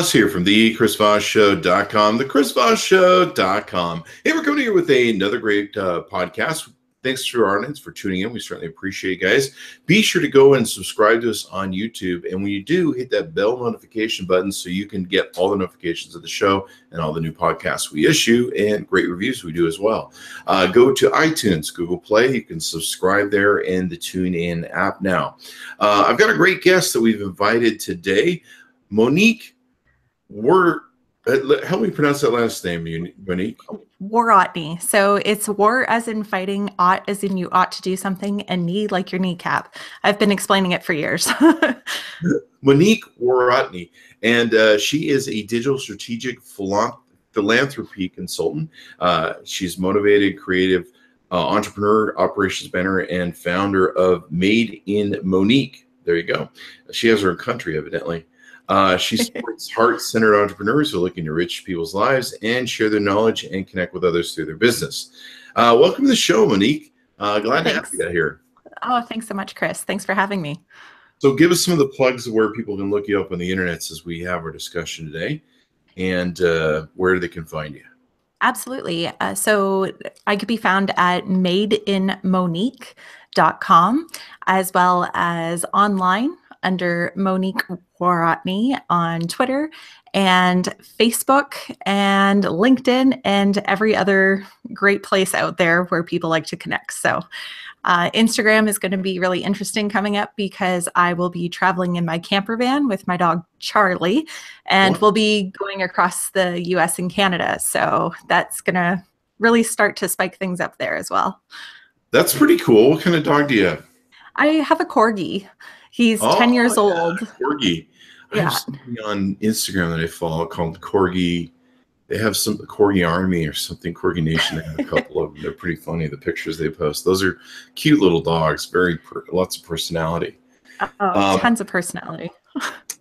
Us here from the ChrisVossShow.com, the ChrisVossShow.com. Hey, we're coming here with another great podcast. Thanks to our audience for tuning in. We certainly appreciate you guys. Be sure to go and subscribe to us on YouTube. And when you do, hit that bell notification button so you can get all the notifications of the show and all the new podcasts we issue and great reviews we do as well. Go to iTunes, Google Play. You can subscribe there in the TuneIn app now. I've got a great guest that we've invited today, Monique help me pronounce that last name, Monique. Worotny. So it's war as in fighting, ought as in you ought to do something, and knee like your kneecap. I've been explaining it for years. Monique Worotny, and she is a digital strategic philanthropy consultant. She's motivated, creative entrepreneur, operations manager, and founder of Made in Monique. There you go. She has her own country, evidently. She supports heart-centered entrepreneurs who are looking to enrich people's lives and share their knowledge and connect with others through their business. Welcome to the show, Monique. Glad to have you here. Oh, thanks so much, Chris. Thanks for having me. So give us some of the plugs of where people can look you up on the internet as we have our discussion today, and where they can find you. Absolutely. So I could be found at madeinmonique.com, as well as online under Monique Worotny on Twitter and Facebook and LinkedIn and every other great place out there where people like to connect. So Instagram is going to be really interesting coming up because I will be traveling in my camper van with my dog Charlie, and we'll be going across the US and Canada. So that's going to really start to spike things up there as well. That's pretty cool. What kind of dog do you have? I have a corgi. He's 10 years old. Corgi. I have something on Instagram that I follow called Corgi. They have some Corgi Army or something, Corgi Nation. They have a couple of them. They're pretty funny, the pictures they post. Those are cute little dogs, lots of personality. Tons of personality.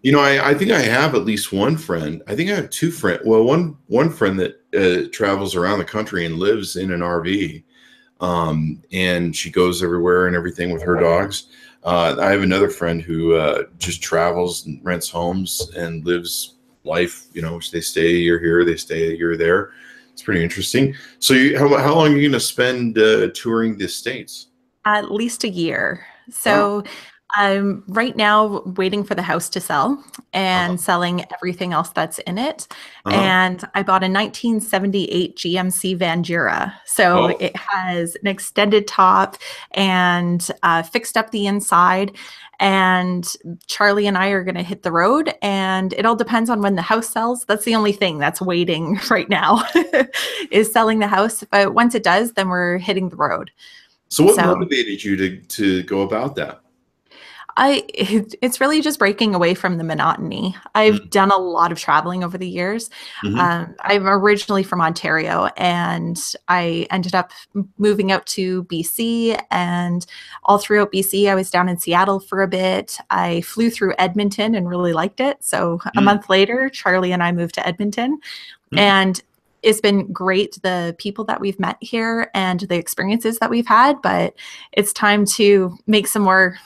You know, I think I have at least one friend. I think I have two friends. Well, one friend that travels around the country and lives in an RV. And she goes everywhere and everything with her dogs. I have another friend who just travels and rents homes and lives life. You know, they stay a year here, they stay a year there. It's pretty interesting. So how long are you going to spend touring the States? At least a year. So I'm right now waiting for the house to sell and selling everything else that's in it. And I bought a 1978 GMC Vandura. So it has an extended top and fixed up the inside. And Charlie and I are going to hit the road, and it all depends on when the house sells. That's the only thing that's waiting right now is selling the house. But once it does, then we're hitting the road. So what motivated you to go about that? It's really just breaking away from the monotony. I've done a lot of traveling over the years. I'm originally from Ontario, and I ended up moving out to BC, and all throughout BC, I was down in Seattle for a bit. I flew through Edmonton and really liked it. So a month later, Charlie and I moved to Edmonton, and it's been great, the people that we've met here and the experiences that we've had, but it's time to make some more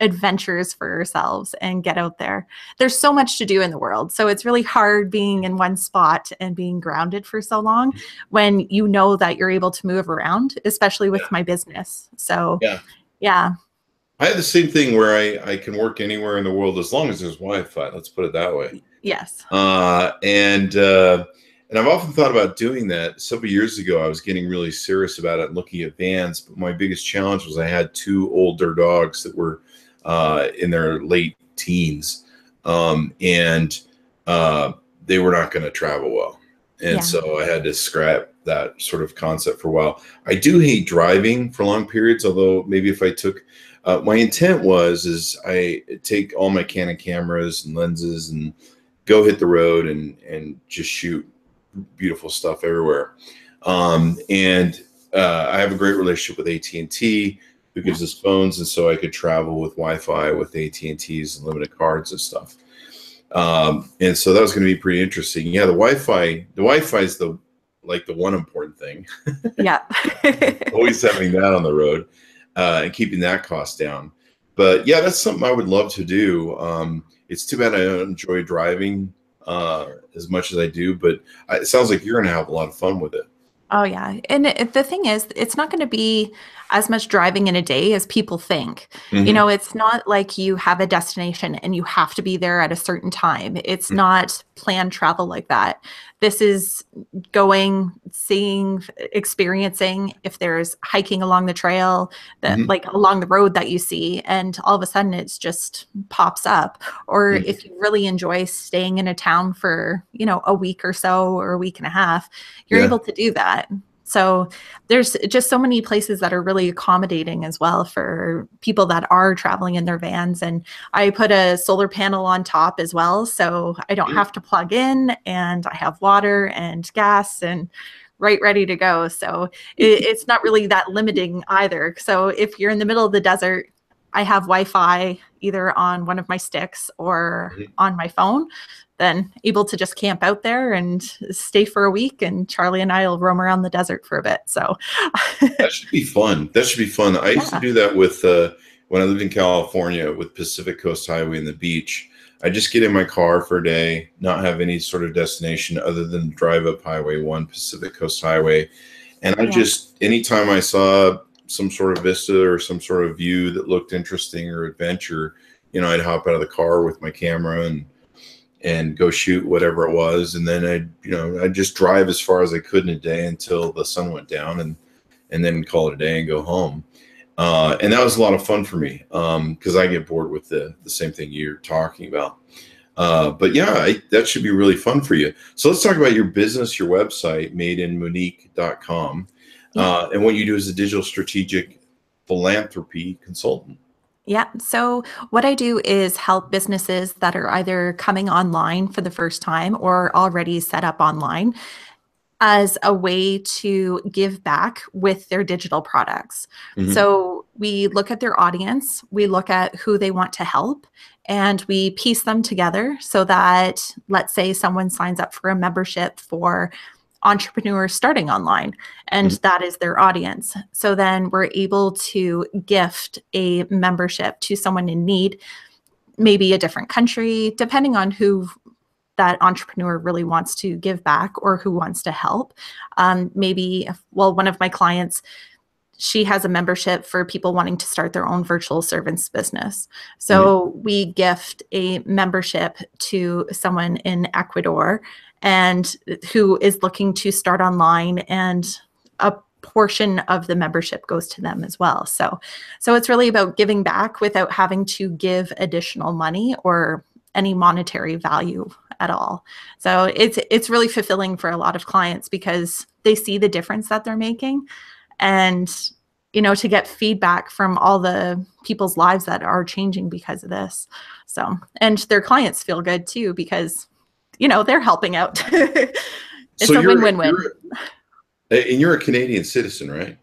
adventures for ourselves and get out there. There's so much to do in the world. So it's really hard being in one spot and being grounded for so long when you know that you're able to move around, especially with my business. So yeah. I have the same thing where I can work anywhere in the world as long as there's Wi-Fi. Let's put it that way. Yes. And I've often thought about doing that. Several years ago, I was getting really serious about it and looking at vans. But my biggest challenge was I had two older dogs that were in their late teens, and they were not going to travel well. And so I had to scrap that sort of concept for a while. I do hate driving for long periods, although maybe if I took my intent is I take all my Canon cameras and lenses and go hit the road and just shoot beautiful stuff everywhere. I have a great relationship with AT&T, who gives us phones, and so I could travel with Wi-Fi with AT&T's and limited cards and stuff. And so that was going to be pretty interesting. Yeah, the Wi-Fi is the one important thing. Yeah. Always having that on the road and keeping that cost down. But yeah, that's something I would love to do. It's too bad I don't enjoy driving as much as I do, but it sounds like you're going to have a lot of fun with it. Oh, yeah. And the thing is, it's not going to be as much driving in a day as people think. Mm-hmm. It's not like you have a destination and you have to be there at a certain time. It's not planned travel like that. This is going, seeing, experiencing. If there's hiking along the trail, that Mm-hmm. like along the road that you see, and all of a sudden it's just pops up. Or Mm-hmm. if you really enjoy staying in a town for, a week or so, or a week and a half, you're able to do that. So there's just so many places that are really accommodating as well for people that are traveling in their vans. And I put a solar panel on top as well, so I don't have to plug in, and I have water and gas and ready to go. So it's not really that limiting either. So if you're in the middle of the desert, I have Wi-Fi either on one of my sticks or on my phone, then able to just camp out there and stay for a week, and Charlie and I will roam around the desert for a bit. So that should be fun. I used to do that with when I lived in California with Pacific Coast Highway and the beach. I just get in my car for a day, not have any sort of destination other than drive up Highway 1, Pacific Coast Highway. And I just, anytime I saw some sort of vista or some sort of view that looked interesting or adventure, I'd hop out of the car with my camera and go shoot whatever it was. And then I'd just drive as far as I could in a day until the sun went down, and then call it a day and go home. And that was a lot of fun for me, because I get bored with the same thing you're talking about. But yeah, that should be really fun for you. So let's talk about your business, your website, amzn.to. And what you do as a digital strategic philanthropy consultant. Yeah. So what I do is help businesses that are either coming online for the first time or already set up online as a way to give back with their digital products. Mm-hmm. So we look at their audience, we look at who they want to help, and we piece them together so that, let's say someone signs up for a membership for entrepreneurs starting online, and that is their audience. So then we're able to gift a membership to someone in need, maybe a different country, depending on who that entrepreneur really wants to give back or who wants to help. One of my clients, she has a membership for people wanting to start their own virtual servants business. So we gift a membership to someone in Ecuador and who is looking to start online, and a portion of the membership goes to them as well. So it's really about giving back without having to give additional money or any monetary value at all. So it's really fulfilling for a lot of clients because they see the difference that they're making, and to get feedback from all the people's lives that are changing because of this. So, and their clients feel good too because they're helping out. It's a win-win-win. And you're a Canadian citizen, right?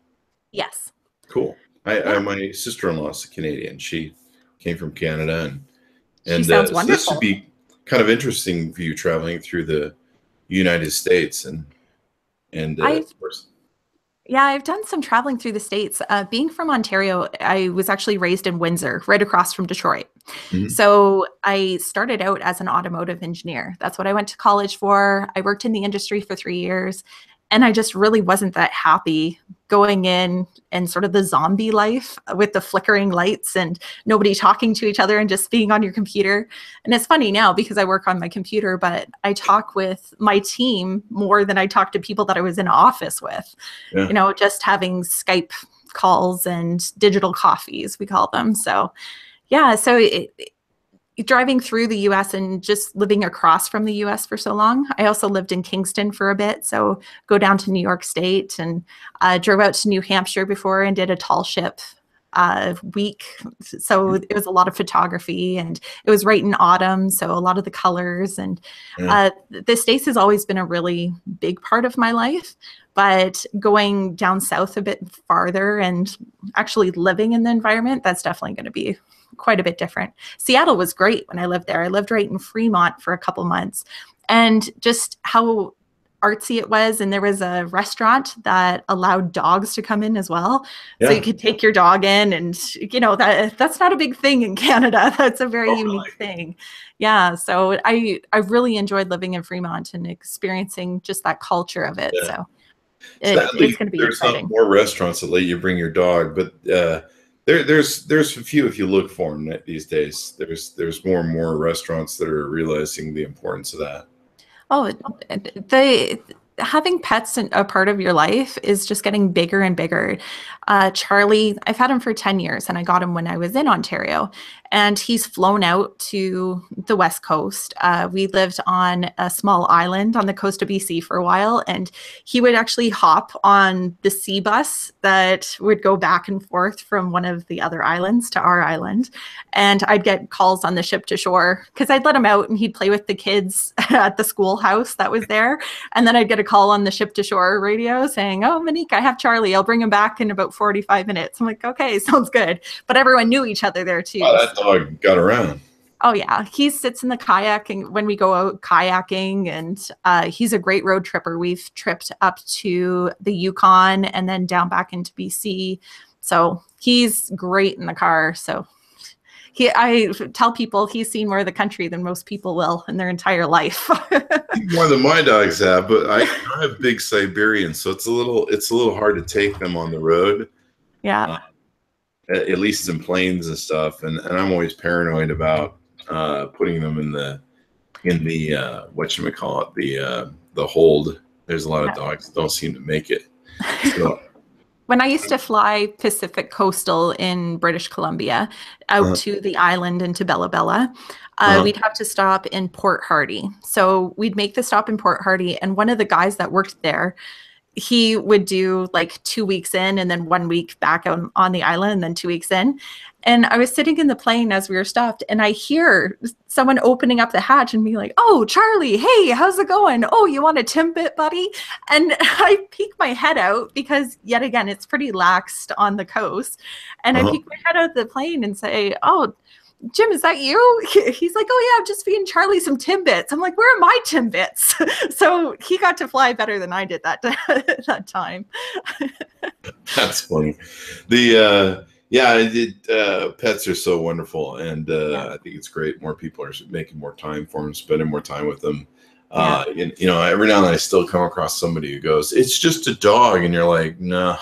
Yes. Cool. My sister-in-law is a Canadian. She came from Canada, and she sounds wonderful. So this should be kind of interesting for you traveling through the United States and of course. Yeah, I've done some traveling through the States. Being from Ontario, I was actually raised in Windsor, right across from Detroit. Mm-hmm. So I started out as an automotive engineer. That's what I went to college for. I worked in the industry for 3 years, and I just really wasn't that happy going in and sort of the zombie life with the flickering lights and nobody talking to each other and just being on your computer. And it's funny now because I work on my computer, but I talk with my team more than I talk to people that I was in office with, just having Skype calls and digital coffees, we call them. So yeah, driving through the US and just living across from the US for so long. I also lived in Kingston for a bit. So go down to New York State and drove out to New Hampshire before and did a tall ship week. So it was a lot of photography, and it was right in autumn. So a lot of the colors, and the States has always been a really big part of my life. But going down south a bit farther and actually living in the environment, that's definitely going to be quite a bit different. Seattle was great when I lived there. I lived right in Fremont for a couple months, and just how artsy it was. And there was a restaurant that allowed dogs to come in as well. Yeah. So you could take your dog in, and, that's not a big thing in Canada. That's a very unique thing. Yeah. So I really enjoyed living in Fremont and experiencing just that culture of it. So it's going to be there's exciting. Some more restaurants that let you bring your dog, but there's a few if you look for them these days. There's more and more restaurants that are realizing the importance of that. Oh, having pets a part of your life is just getting bigger and bigger. Charlie, I've had him for 10 years, and I got him when I was in Ontario, and he's flown out to the West Coast. We lived on a small island on the coast of BC for a while, and he would actually hop on the sea bus that would go back and forth from one of the other islands to our island. And I'd get calls on the ship to shore because I'd let him out and he'd play with the kids at the schoolhouse that was there. And then I'd get a call on the ship to shore radio saying, "Oh, Monique, I have Charlie. I'll bring him back in about 45 minutes. I'm like, okay, sounds good. But everyone knew each other there too. Wow, that dog got around. Oh yeah, he sits in the kayak and when we go out kayaking, and he's a great road tripper. We've tripped up to the Yukon and then down back into BC. So he's great in the car. So I tell people he's seen more of the country than most people will in their entire life. More than my dogs have, but I have big Siberians, so it's a little hard to take them on the road. Yeah. At least in planes and stuff, and I'm always paranoid about putting them in the whatchamacallit, the hold. There's a lot of dogs that don't seem to make it. So, when I used to fly Pacific Coastal in British Columbia out to the island and to Bella Bella, we'd have to stop in Port Hardy. So we'd make the stop in Port Hardy, and one of the guys that worked there, he would do like 2 weeks in and then 1 week back on the island and then 2 weeks in. And I was sitting in the plane as we were stopped, and I hear someone opening up the hatch and being like, "Oh, Charlie, hey, how's it going? Oh, you want a Timbit, buddy?" And I peek my head out because, yet again, it's pretty laxed on the coast. And I peek my head out the plane and say, "Oh, Jim, is that you?" He's like, "Oh yeah, I'm just feeding Charlie some Timbits." I'm like, "Where are my Timbits?" So he got to fly better than I did that time. That's funny. Pets are so wonderful, and I think it's great. More people are making more time for them, spending more time with them. And, every now and then I still come across somebody who goes, "It's just a dog," and you're like, "No,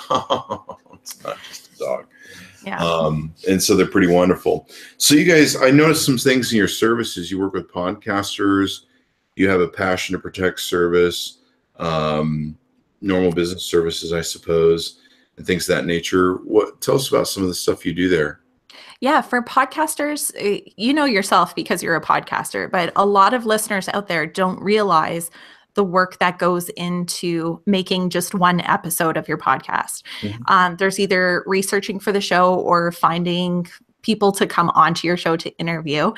it's not just a dog." Yeah. And so they're pretty wonderful. So you guys, I noticed some things in your services. You work with podcasters. You have a passion to protect service, normal business services, I suppose, and things of that nature. Tell us about some of the stuff you do there. Yeah, for podcasters, you know yourself because you're a podcaster, but a lot of listeners out there don't realize the work that goes into making just one episode of your podcast. There's either researching for the show or finding people to come onto your show to interview.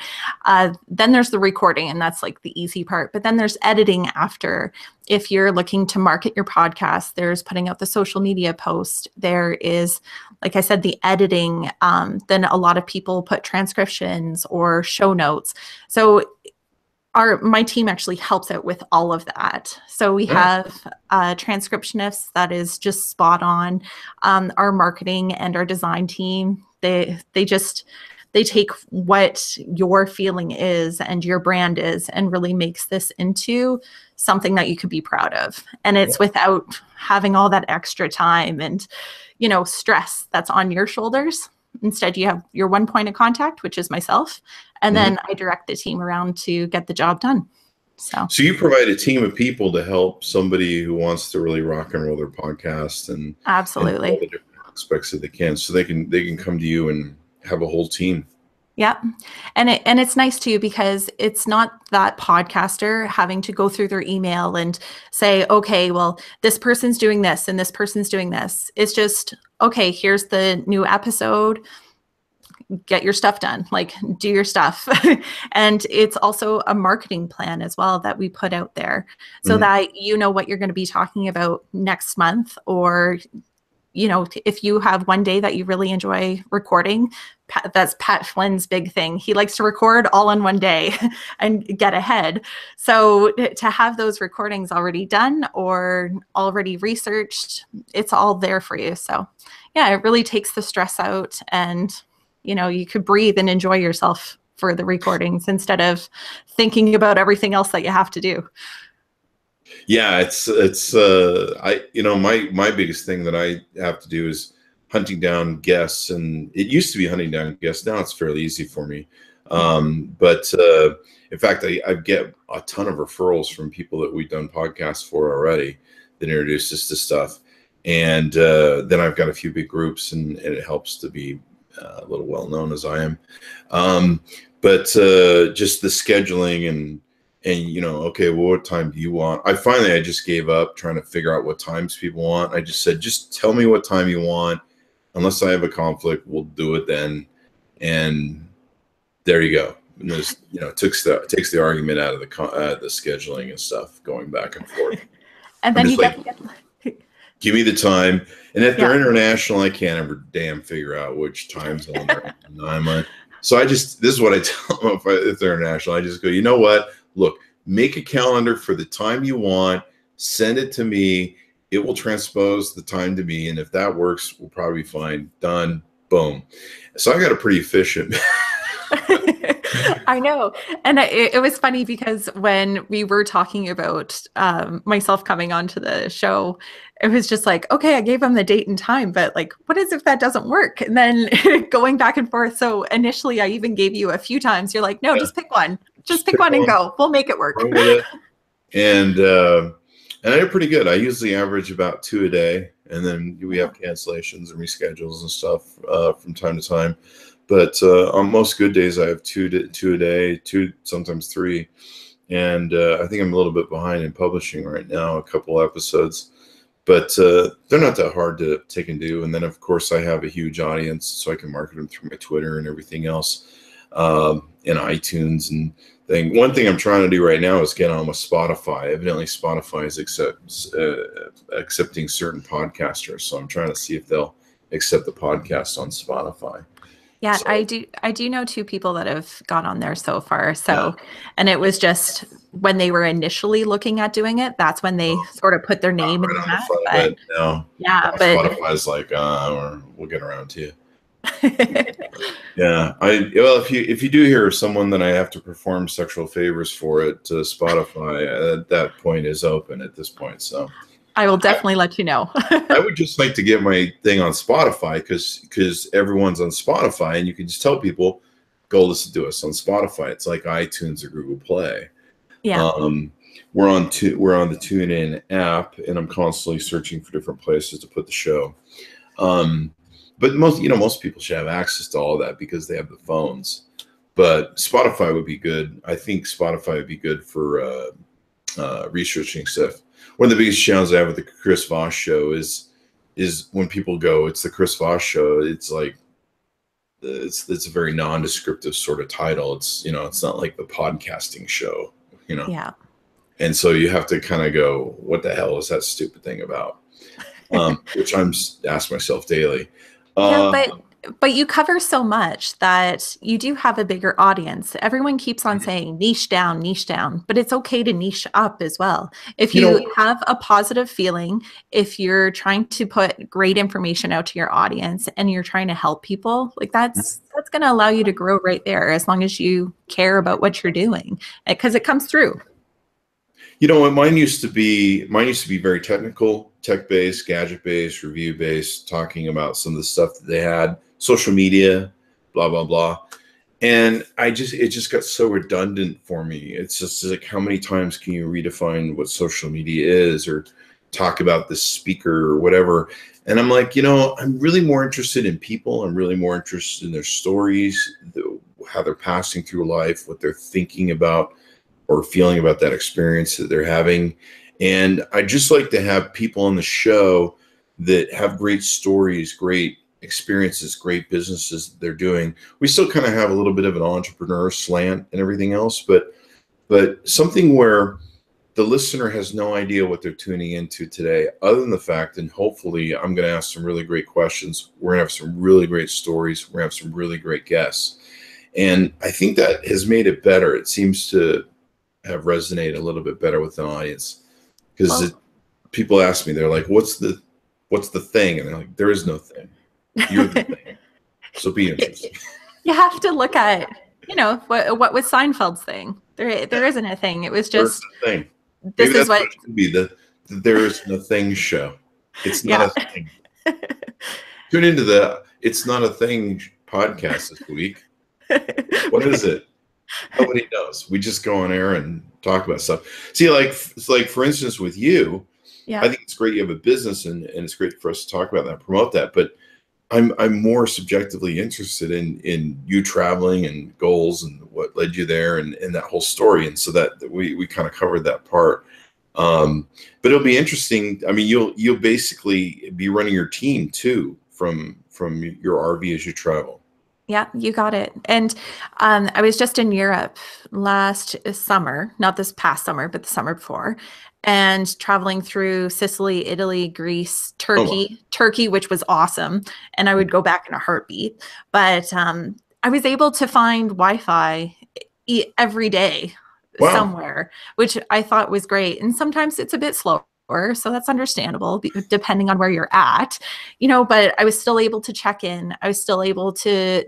Then there's the recording, and that's like the easy part. But then there's editing after. If you're looking to market your podcast, there's putting out the social media post. There is, like I said, the editing. Then a lot of people put transcriptions or show notes. So my team actually helps out with all of that. So we have a transcriptionist that is just spot on. Our marketing and our design team, they take what your feeling is and your brand is and really makes this into something that you could be proud of. And it's without having all that extra time and, stress that's on your shoulders. Instead, you have your one point of contact, which is myself, and then I direct the team around to get the job done. So you provide a team of people to help somebody who wants to really rock and roll their podcast and absolutely all the different aspects that they can, so they can come to you and have a whole team. Yep. And it's nice too, because it's not that podcaster having to go through their email and say, okay, well, this person's doing this and this person's doing this. It's just, okay, here's the new episode. Get your stuff done, like do your stuff. And it's also a marketing plan as well that we put out there so that you know what you're going to be talking about next month, or if you have one day that you really enjoy recording, that's Pat Flynn's big thing. He likes to record all in one day and get ahead. So to have those recordings already done or already researched, it's all there for you. So yeah, it really takes the stress out, and, you could breathe and enjoy yourself for the recordings instead of thinking about everything else that you have to do. Yeah, my biggest thing that I have to do is hunting down guests, and it used to be hunting down guests. Now it's fairly easy for me. But in fact, I get a ton of referrals from people that we've done podcasts for already that introduce us to stuff. And then I've got a few big groups, and it helps to be a little well known as I am. But just the scheduling and okay, well, what time do you want? I just gave up trying to figure out what times people want. I just said, just tell me what time you want. Unless I have a conflict, we'll do it then. And there you go. And there's, takes the argument out of the scheduling and stuff, going back and forth. And then give me the time. And if they're international, I can't ever damn figure out which time zone they're in. So this is what I tell them if they're international. I just go, you know what? Look, make a calendar for the time you want, send it to me. It will transpose the time to me. And if that works, we'll probably be fine. Done. Boom. So I got a pretty efficient. I know. And it was funny because when we were talking about myself coming onto the show, it was just like, okay, I gave them the date and time, but like, what is if that doesn't work? And then going back and forth. So initially I even gave you a few times. You're like, no, just pick one. Just pick one and go. We'll make it work. And I did pretty good. I usually average about 2 a day. And then we have cancellations and reschedules and stuff from time to time. But on most good days, I have two a day, 2, sometimes 3. And I think I'm a little bit behind in publishing right now, a couple episodes. But they're not that hard to take and do. And then, of course, I have a huge audience, so I can market them through my Twitter and everything else, and iTunes and thing. One thing I'm trying to do right now is get on with Spotify. Evidently, Spotify is accepting certain podcasters. So I'm trying to see if they'll accept the podcast on Spotify. Yeah, so, I do know 2 people that have gone on there so far. So, and it was just when they were initially looking at doing it, that's when they sort of put their name in the hat. But, no, yeah, but Spotify's like, we'll get around to you. Yeah, if you do hear someone that I have to perform sexual favors for it to Spotify, that point is open at this point. So I will definitely let you know. I would just like to get my thing on Spotify because everyone's on Spotify, and you can just tell people, go listen to us on Spotify. It's like iTunes or Google Play. Yeah. We're on the TuneIn app, and I'm constantly searching for different places to put the show. But most people should have access to all that because they have the phones. But Spotify would be good. I think Spotify would be good for researching stuff. One of the biggest challenges I have with the Chris Voss Show is when people go, it's the Chris Voss Show. It's like it's a very non-descriptive sort of title. It's it's not like the podcasting show. Yeah. And so you have to kind of go, what the hell is that stupid thing about? Which I'm asked myself daily. Yeah, but you cover so much that you do have a bigger audience. Everyone keeps on saying niche down, but it's okay to niche up as well. If you have a positive feeling, if you're trying to put great information out to your audience and you're trying to help people, like that's going to allow you to grow right there, as long as you care about what you're doing, because it comes through. Mine used to be very technical, tech-based, gadget-based, review-based, talking about some of the stuff that they had, social media, blah, blah, blah. And it just got so redundant for me. It's just like, how many times can you redefine what social media is or talk about the speaker or whatever? And I'm like, I'm really more interested in people. I'm really more interested in their stories, how they're passing through life, what they're thinking about or feeling about that experience that they're having. And I just like to have people on the show that have great stories, great experiences, great businesses that they're doing. We still kind of have a little bit of an entrepreneur slant and everything else, but something where the listener has no idea what they're tuning into today, other than the fact, and hopefully I'm going to ask some really great questions. We're going to have some really great stories. We're going to have some really great guests. And I think that has made it better. It seems to have resonated a little bit better with an audience, because people ask me, they're like, what's the thing? And they're like, there is no thing. You're the thing. So be interesting. You have to look at, what was Seinfeld's thing? There isn't a thing. It was just thing. This Maybe is what it should be, the There Is No Thing show. It's not a thing. Tune into the It's Not a Thing podcast this week. What is it? Nobody knows. We just go on air and talk about stuff. See, like for instance, with you, I think it's great you have a business, and it's great for us to talk about that, promote that. But I'm more subjectively interested in you traveling and goals and what led you there and that whole story. And so that we kind of covered that part. But it'll be interesting. I mean, you'll basically be running your team too from your RV as you travel. Yeah, you got it. And I was just in Europe last summer, not this past summer, but the summer before, and traveling through Sicily, Italy, Greece, Turkey, which was awesome. And I would go back in a heartbeat. But I was able to find Wi-Fi every day somewhere, which I thought was great. And sometimes it's a bit slower, so that's understandable depending on where you're at, but I was still able to check in. I was still able to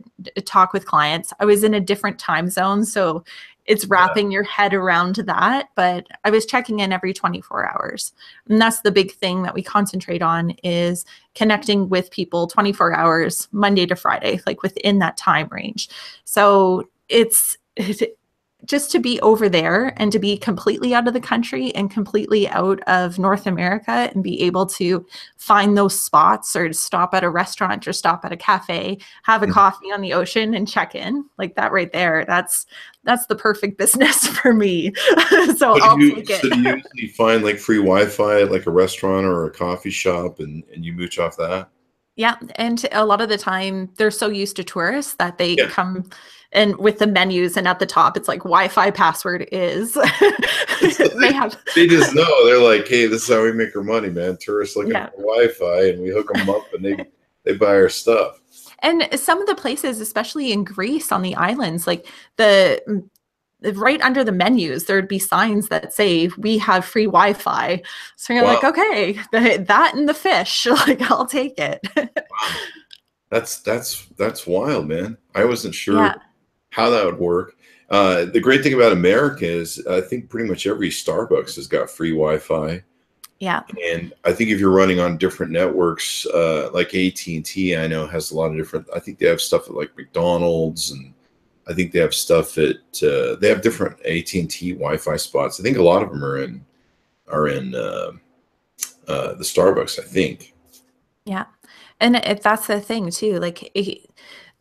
talk with clients. I was in a different time zone, so it's wrapping your head around that, but I was checking in every 24 hours. And that's the big thing that we concentrate on, is connecting with people 24 hours, Monday to Friday, like within that time range. So it's just to be over there and to be completely out of the country and completely out of North America and be able to find those spots, or to stop at a restaurant or stop at a cafe, have a coffee on the ocean and check in, like that right there. That's the perfect business for me. So I'll take it. So do you usually find like free Wi-Fi at like a restaurant or a coffee shop and you mooch off that? Yeah. And a lot of the time they're so used to tourists that they come and with the menus, and at the top it's like Wi-Fi password is. They just know. They're like, hey, this is how we make our money, man. Tourists looking for Wi-Fi, and we hook them up and they buy our stuff. And some of the places, especially in Greece on the islands, like right under the menus, there'd be signs that say, we have free Wi-Fi. So you're like, okay, that and the fish, like I'll take it. Wow. That's wild, man. I wasn't sure how that would work. The great thing about America is I think pretty much every Starbucks has got free Wi-Fi. Yeah. And I think if you're running on different networks, like AT&T, I know has a lot of different, I think they have stuff at like McDonald's, and I think they have stuff at, they have different AT&T Wi-Fi spots. I think a lot of them are in the Starbucks, I think. Yeah. And if that's the thing too, like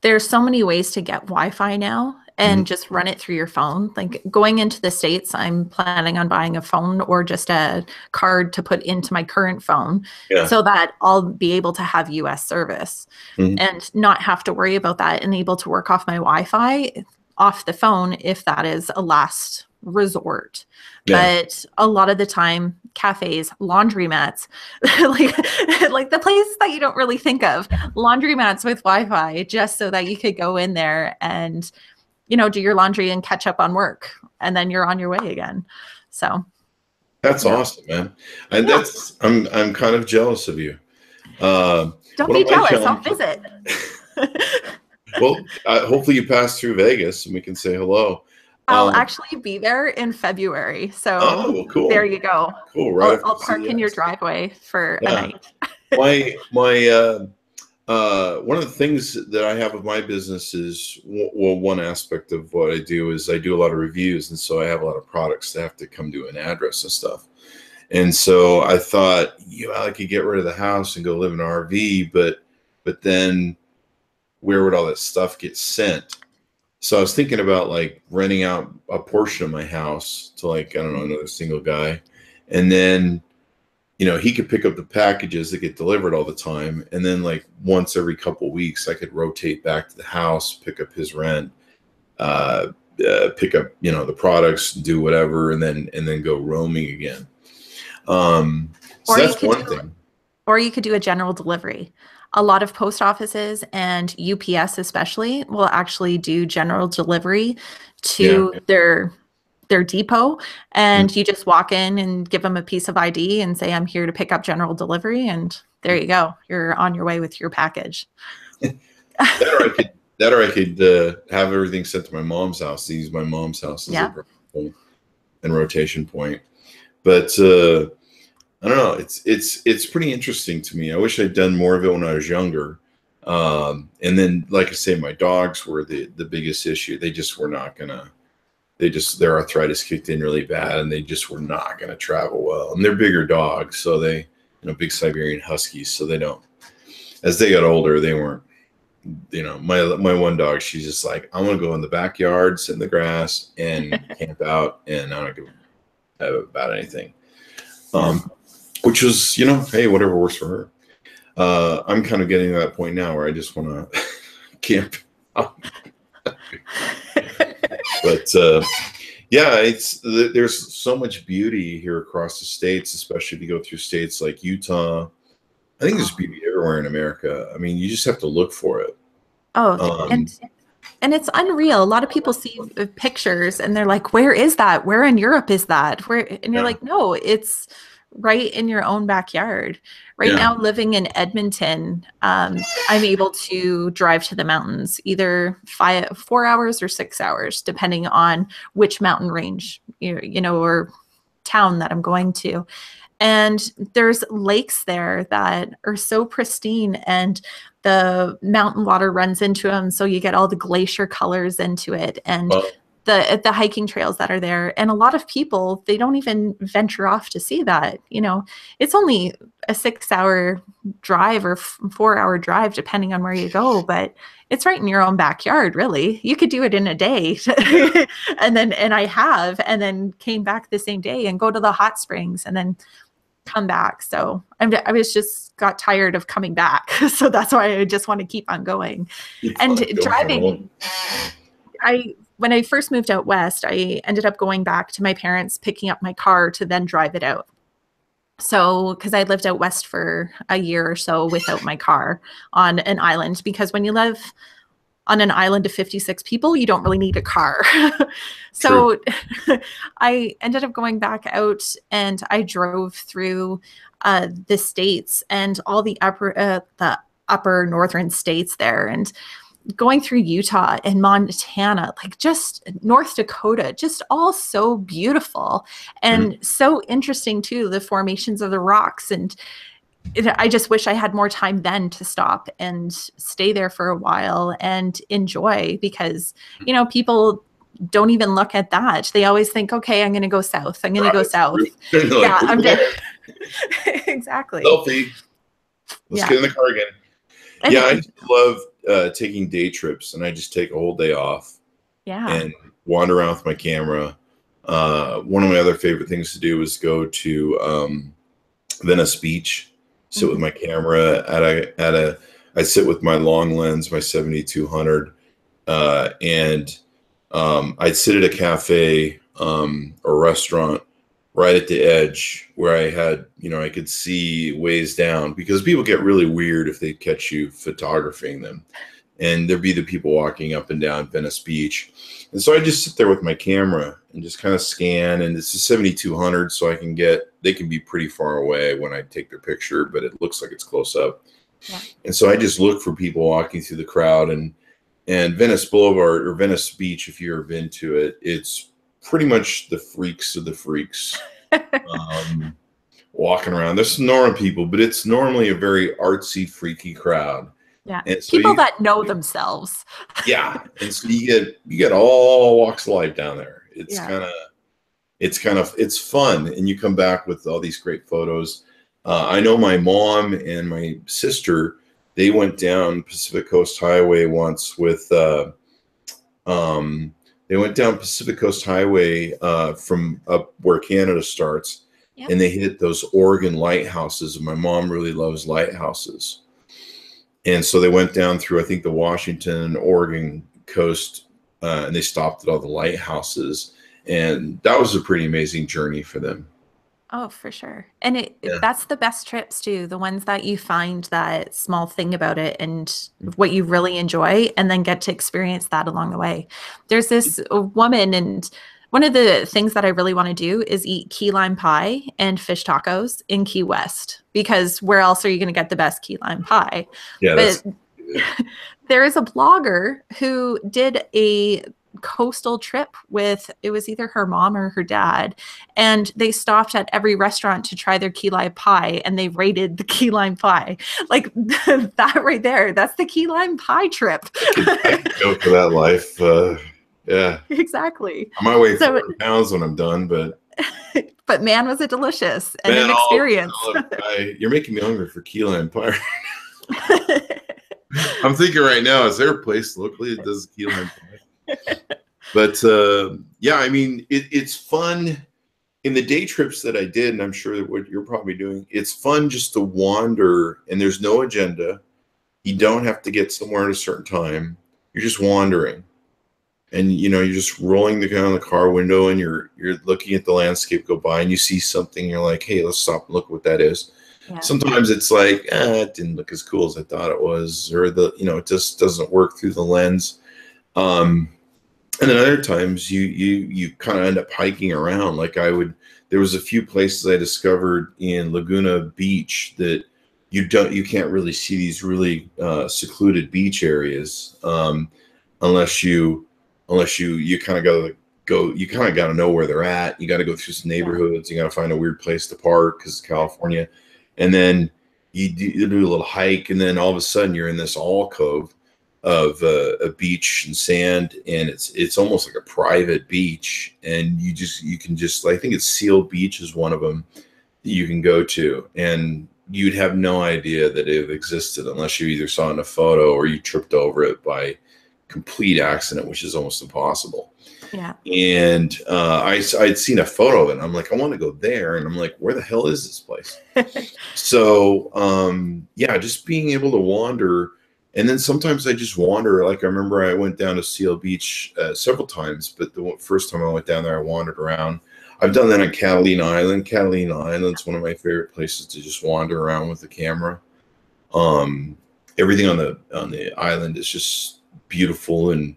there's so many ways to get Wi-Fi now, and just run it through your phone. Like going into the States, I'm planning on buying a phone or just a card to put into my current phone so that I'll be able to have US service and not have to worry about that, and able to work off my Wi-Fi off the phone if that is a last resort. But a lot of the time, cafes, laundromats, like the place that you don't really think of, laundromats with Wi-Fi, just so that you could go in there and do your laundry and catch up on work, and then you're on your way again. So that's awesome, man. And I'm kind of jealous of you. Don't be jealous. I'll visit. Well, hopefully you pass through Vegas and we can say hello. I'll actually be there in February. So cool. There you go. Cool. Right. I'll park in your driveway for a night. One of the things that I have of my business is, one aspect of what I do is I do a lot of reviews. And so I have a lot of products that have to come to an address and stuff. And so I thought, I could get rid of the house and go live in an RV, but then where would all that stuff get sent? So I was thinking about like renting out a portion of my house to like, I don't know, another single guy. And then, he could pick up the packages that get delivered all the time. And then like once every couple of weeks, I could rotate back to the house, pick up his rent, pick up, the products, do whatever, and then go roaming again. So that's one thing. Or you could do a general delivery. A lot of post offices and UPS especially will actually do general delivery to their depot, and you just walk in and give them a piece of ID and say, I'm here to pick up general delivery, and there you go. You're on your way with your package. That or I could have everything sent to my mom's house. Use my mom's house as a and rotation point. But I don't know. It's pretty interesting to me. I wish I'd done more of it when I was younger. And then, like I say, my dogs were the biggest issue. They just were not gonna. Their arthritis kicked in really bad, and they just were not gonna travel well. And they're bigger dogs, so they, big Siberian Huskies. So they don't. As they got older, they weren't. My one dog, she's just like, I want to go in the backyard, sit in the grass, and camp out, and I don't give about anything. Which was, hey, whatever works for her. I'm kind of getting to that point now where I just want to camp out. But there's so much beauty here across the states, especially if you go through states like Utah. I think there's beauty everywhere in America. I mean, you just have to look for it. And it's unreal. A lot of people see pictures and they're like, where is that? Where in Europe is that? And you're like, no, it's right in your own backyard. Right now, living in Edmonton, I'm able to drive to the mountains either 4 hours or 6 hours, depending on which mountain range, or town that I'm going to. And there's lakes there that are so pristine, and the mountain water runs into them. So you get all the glacier colors into it, and the hiking trails that are there. And a lot of people, they don't even venture off to see that. It's only a 6-hour drive or 4-hour drive, depending on where you go, but it's right in your own backyard, really. You could do it in a day. and then came back the same day and go to the hot springs and then come back. So I was just got tired of coming back. So that's why I just want to keep on going. And driving, when I first moved out west, I ended up going back to my parents, picking up my car to then drive it out. So, because I lived out west for a year or so without my car on an island, because when you live on an island of 56 people, you don't really need a car. So I ended up going back out, and I drove through the states and all the upper northern states there, and going through Utah and Montana, like just North Dakota, just all so beautiful and so interesting too, the formations of the rocks. And I just wish I had more time then to stop and stay there for a while and enjoy, because, people don't even look at that. They always think, okay, I'm going to go south. I'm going to go south. Yeah, I'm dead. Exactly. Selfie. Let's get in the car again. I just love taking day trips, and I just take a whole day off and wander around with my camera. One of my other favorite things to do is go to Venice Beach, sit with my camera I sit with my long lens, my 7200, and I'd sit at a cafe or restaurant right at the edge where I had, I could see ways down, because people get really weird if they catch you photographing them. And there'd be the people walking up and down Venice Beach. And so I just sit there with my camera and just kind of scan. And it's a 7200, so they can be pretty far away when I take their picture, but it looks like it's close up. Yeah. And so I just look for people walking through the crowd, and Venice Boulevard, or Venice Beach, if you've ever been to it, it's pretty much the freaks of the freaks walking around. There's some normal people, but it's normally a very artsy, freaky crowd. Yeah, and so people that know themselves. Yeah, and so you get all walks of life down there. It's fun, and you come back with all these great photos. I know my mom and my sister, they went down Pacific Coast Highway once with. They went down Pacific Coast Highway from up where Canada starts, and they hit those Oregon lighthouses. And my mom really loves lighthouses. And so they went down through, I think, the Washington, Oregon coast and they stopped at all the lighthouses, and that was a pretty amazing journey for them. Oh, for sure. And that's the best trips too, the ones that you find that small thing about it and what you really enjoy, and then get to experience that along the way. There's this woman, and one of the things that I really want to do is eat key lime pie and fish tacos in Key West, because where else are you going to get the best key lime pie? Yeah, but there is a blogger who did a coastal trip with, it was either her mom or her dad, and they stopped at every restaurant to try their key lime pie, and they rated the key lime pie. Like that right there, that's the key lime pie trip. I could go for that life. Yeah, exactly. I might weigh 40 pounds when I'm done, but man, was it delicious and an experience. You're making me hungry for key lime pie. I'm thinking right now, is there a place locally that does key lime pie? But yeah, I mean, it's fun in the day trips that I did, and I'm sure that what you're probably doing, it's fun just to wander, and there's no agenda. You don't have to get somewhere at a certain time. You're just wandering, and you're just rolling down the car window, and you're looking at the landscape go by, and you see something, you're like, hey, let's stop and look what that is. Yeah. Sometimes it's like, it didn't look as cool as I thought it was, or it just doesn't work through the lens. And then other times you kind of end up hiking around. Like there was a few places I discovered in Laguna Beach that you can't really see these really secluded beach areas unless you kind of got to know where they're at. You got to go through some neighborhoods. You got to find a weird place to park because it's California, and then you do a little hike, and then all of a sudden you're in this alcove of a beach and sand, and it's almost like a private beach, and you can just I think it's Seal Beach is one of them that you can go to, and you'd have no idea that it existed unless you either saw it in a photo or you tripped over it by complete accident, which is almost impossible. Yeah. And I'd seen a photo of it, and I'm like, I want to go there, and I'm like, where the hell is this place? So yeah, just being able to wander. And then sometimes I just wander. Like I remember I went down to Seal Beach several times, but the first time I went down there, I wandered around. I've done that on Catalina Island. Catalina Island's one of my favorite places to just wander around with the camera. Everything on the island is just beautiful and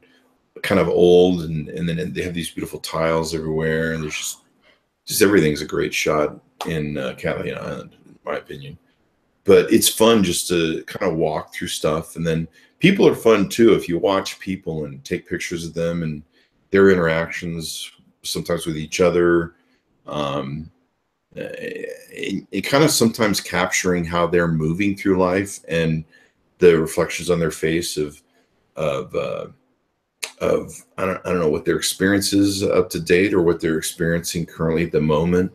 kind of old, and then they have these beautiful tiles everywhere, and there's just everything's a great shot in Catalina Island, in my opinion. But it's fun just to kind of walk through stuff. And then people are fun too. If you watch people and take pictures of them and their interactions, sometimes with each other, it kind of sometimes capturing how they're moving through life and the reflections on their face of I don't know what their experience is up to date or what they're experiencing currently at the moment.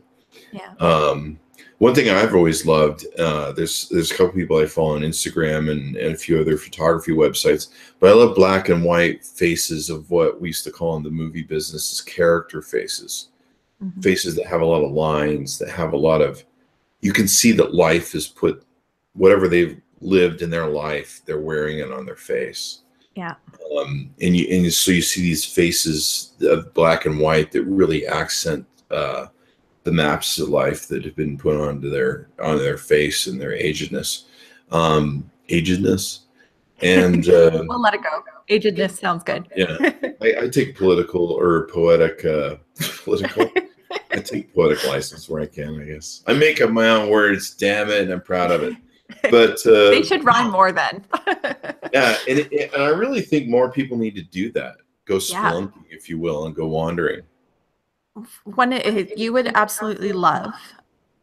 Yeah. One thing I've always loved, there's a couple people I follow on Instagram and a few other photography websites, but I love black and white faces of what we used to call in the movie business as character faces. Mm-hmm. Faces that have a lot of lines, that have a lot of, you can see that life has put whatever they've lived in their life, they're wearing it on their face. Yeah. So you see these faces of black and white that really accent the maps of life that have been put on their face and their agedness. And we'll let it go. Agedness sounds good. Yeah, I take political or poetic political. I take poetic license where I can, I guess. I make up my own words, damn it, and I'm proud of it. But they should rhyme more then. Yeah, and I really think more people need to do that. Go spelunking, if you will, and go wandering. You would absolutely love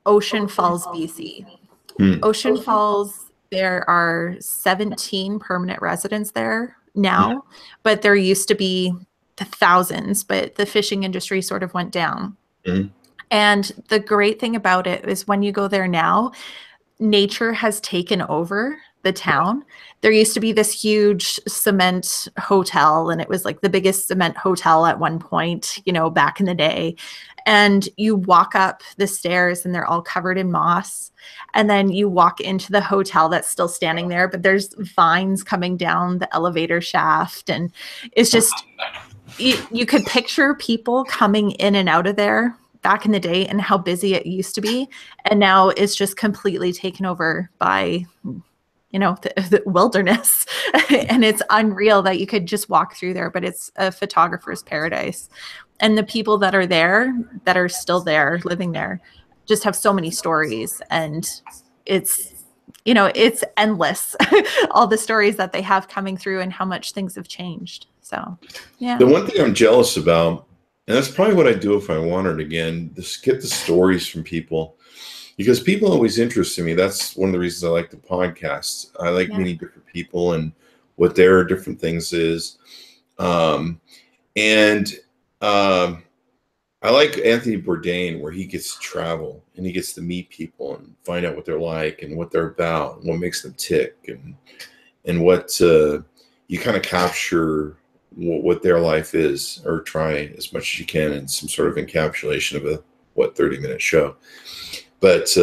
Ocean Falls, BC. Ocean Falls, there are 17 permanent residents there now, but there used to be thousands, but the fishing industry sort of went down. And the great thing about it is when you go there now, nature has taken over the town. There used to be this huge cement hotel, and it was like the biggest cement hotel at one point, back in the day. And you walk up the stairs and they're all covered in moss. And then you walk into the hotel that's still standing there, but there's vines coming down the elevator shaft. And it's just you could picture people coming in and out of there back in the day and how busy it used to be. And now it's just completely taken over by, the wilderness. And it's unreal that you could just walk through there, but it's a photographer's paradise. And the people that are there, that are still there, living there, just have so many stories. And it's endless, all the stories that they have coming through and how much things have changed. So, yeah. The one thing I'm jealous about, and that's probably what I'd do if I wanted again, just get the stories from people, because people always interest me. That's one of the reasons I like the podcast. I like meeting different people and what their different things is. I like Anthony Bourdain, where he gets to travel and he gets to meet people and find out what they're like and what they're about and what makes them tick, and what you kind of capture what their life is, or try as much as you can in some sort of encapsulation of a 30-minute show. But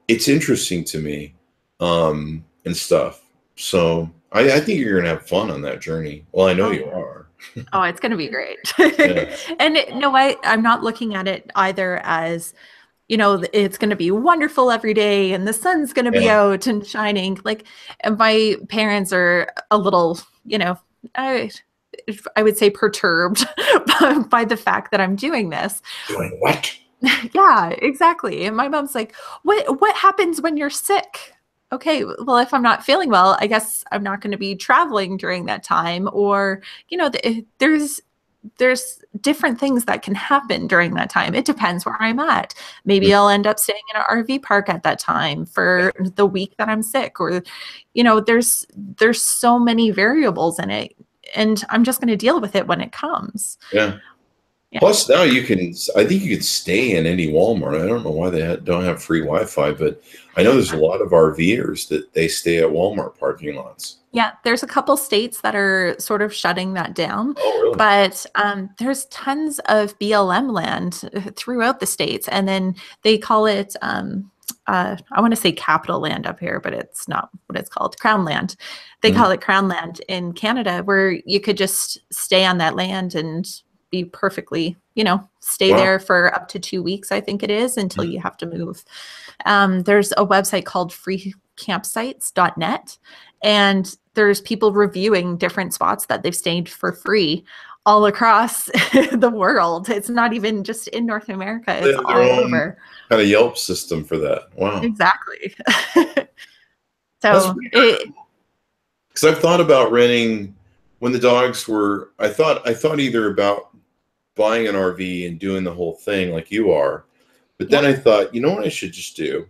it's interesting to me and stuff. So I think you're gonna have fun on that journey. Well, I know you are. Oh, it's gonna be great. Yeah. And no, I'm not looking at it either as, it's going to be wonderful every day and the sun's going to be out and shining. Like, my parents are a little, I would say perturbed by the fact that I'm doing this. Doing what? Yeah, exactly. And my mom's like, what happens when you're sick? Okay, well, if I'm not feeling well, I guess I'm not going to be traveling during that time. Or, there's different things that can happen during that time. It depends where I'm at. Maybe I'll end up staying in an RV park at that time for the week that I'm sick, or, there's so many variables in it, and I'm just going to deal with it when it comes. Yeah. Plus now I think you can stay in any Walmart. I don't know why they don't have free Wi-Fi, but I know there's a lot of RVers that they stay at Walmart parking lots. Yeah, there's a couple states that are sort of shutting that down. Oh, really? But there's tons of BLM land throughout the states. And then they call it, I want to say capital land up here, but it's not what it's called, Crown land. They call it Crown land in Canada, where you could just stay on that land and be perfectly, stay there for up to 2 weeks, I think it is, until you have to move. There's a website called freecampsites.net, and there's people reviewing different spots that they've stayed for free all across the world. It's not even just in North America. It's all over. Kind of Yelp system for that. Wow. Exactly. So because I've thought about renting when the dogs were, I thought either about buying an RV and doing the whole thing like you are. But then I thought, you know what I should just do?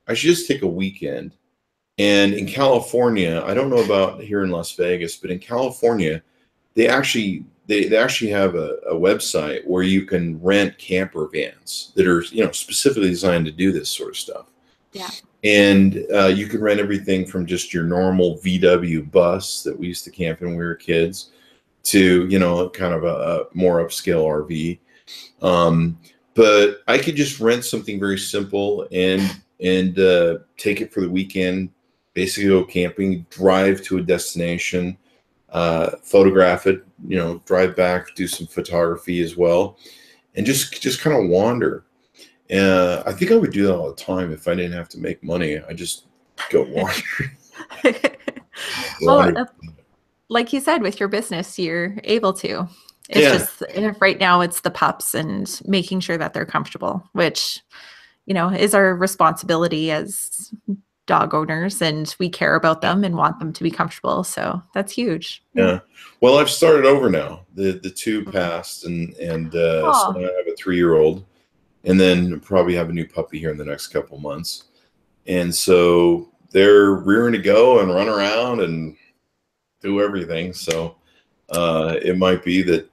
I should just take a weekend. And in California, I don't know about here in Las Vegas, but in California, they actually have a website where you can rent camper vans that are, specifically designed to do this sort of stuff. Yeah. And you can rent everything from just your normal VW bus that we used to camp in when we were kids to, kind of a more upscale RV. But I could just rent something very simple and take it for the weekend, basically go camping, drive to a destination, photograph it, drive back, do some photography as well, and just kind of wander. I think I would do that all the time if I didn't have to make money. I just go wander. Well, like you said, with your business, you're able to. It's just right now it's the pups and making sure that they're comfortable, which, is our responsibility as dog owners, and we care about them and want them to be comfortable. So that's huge. Yeah. Well, I've started over now. The two passed, and so now I have a 3-year-old, and then probably have a new puppy here in the next couple months. And so they're rearing to go and run around and do everything. So it might be that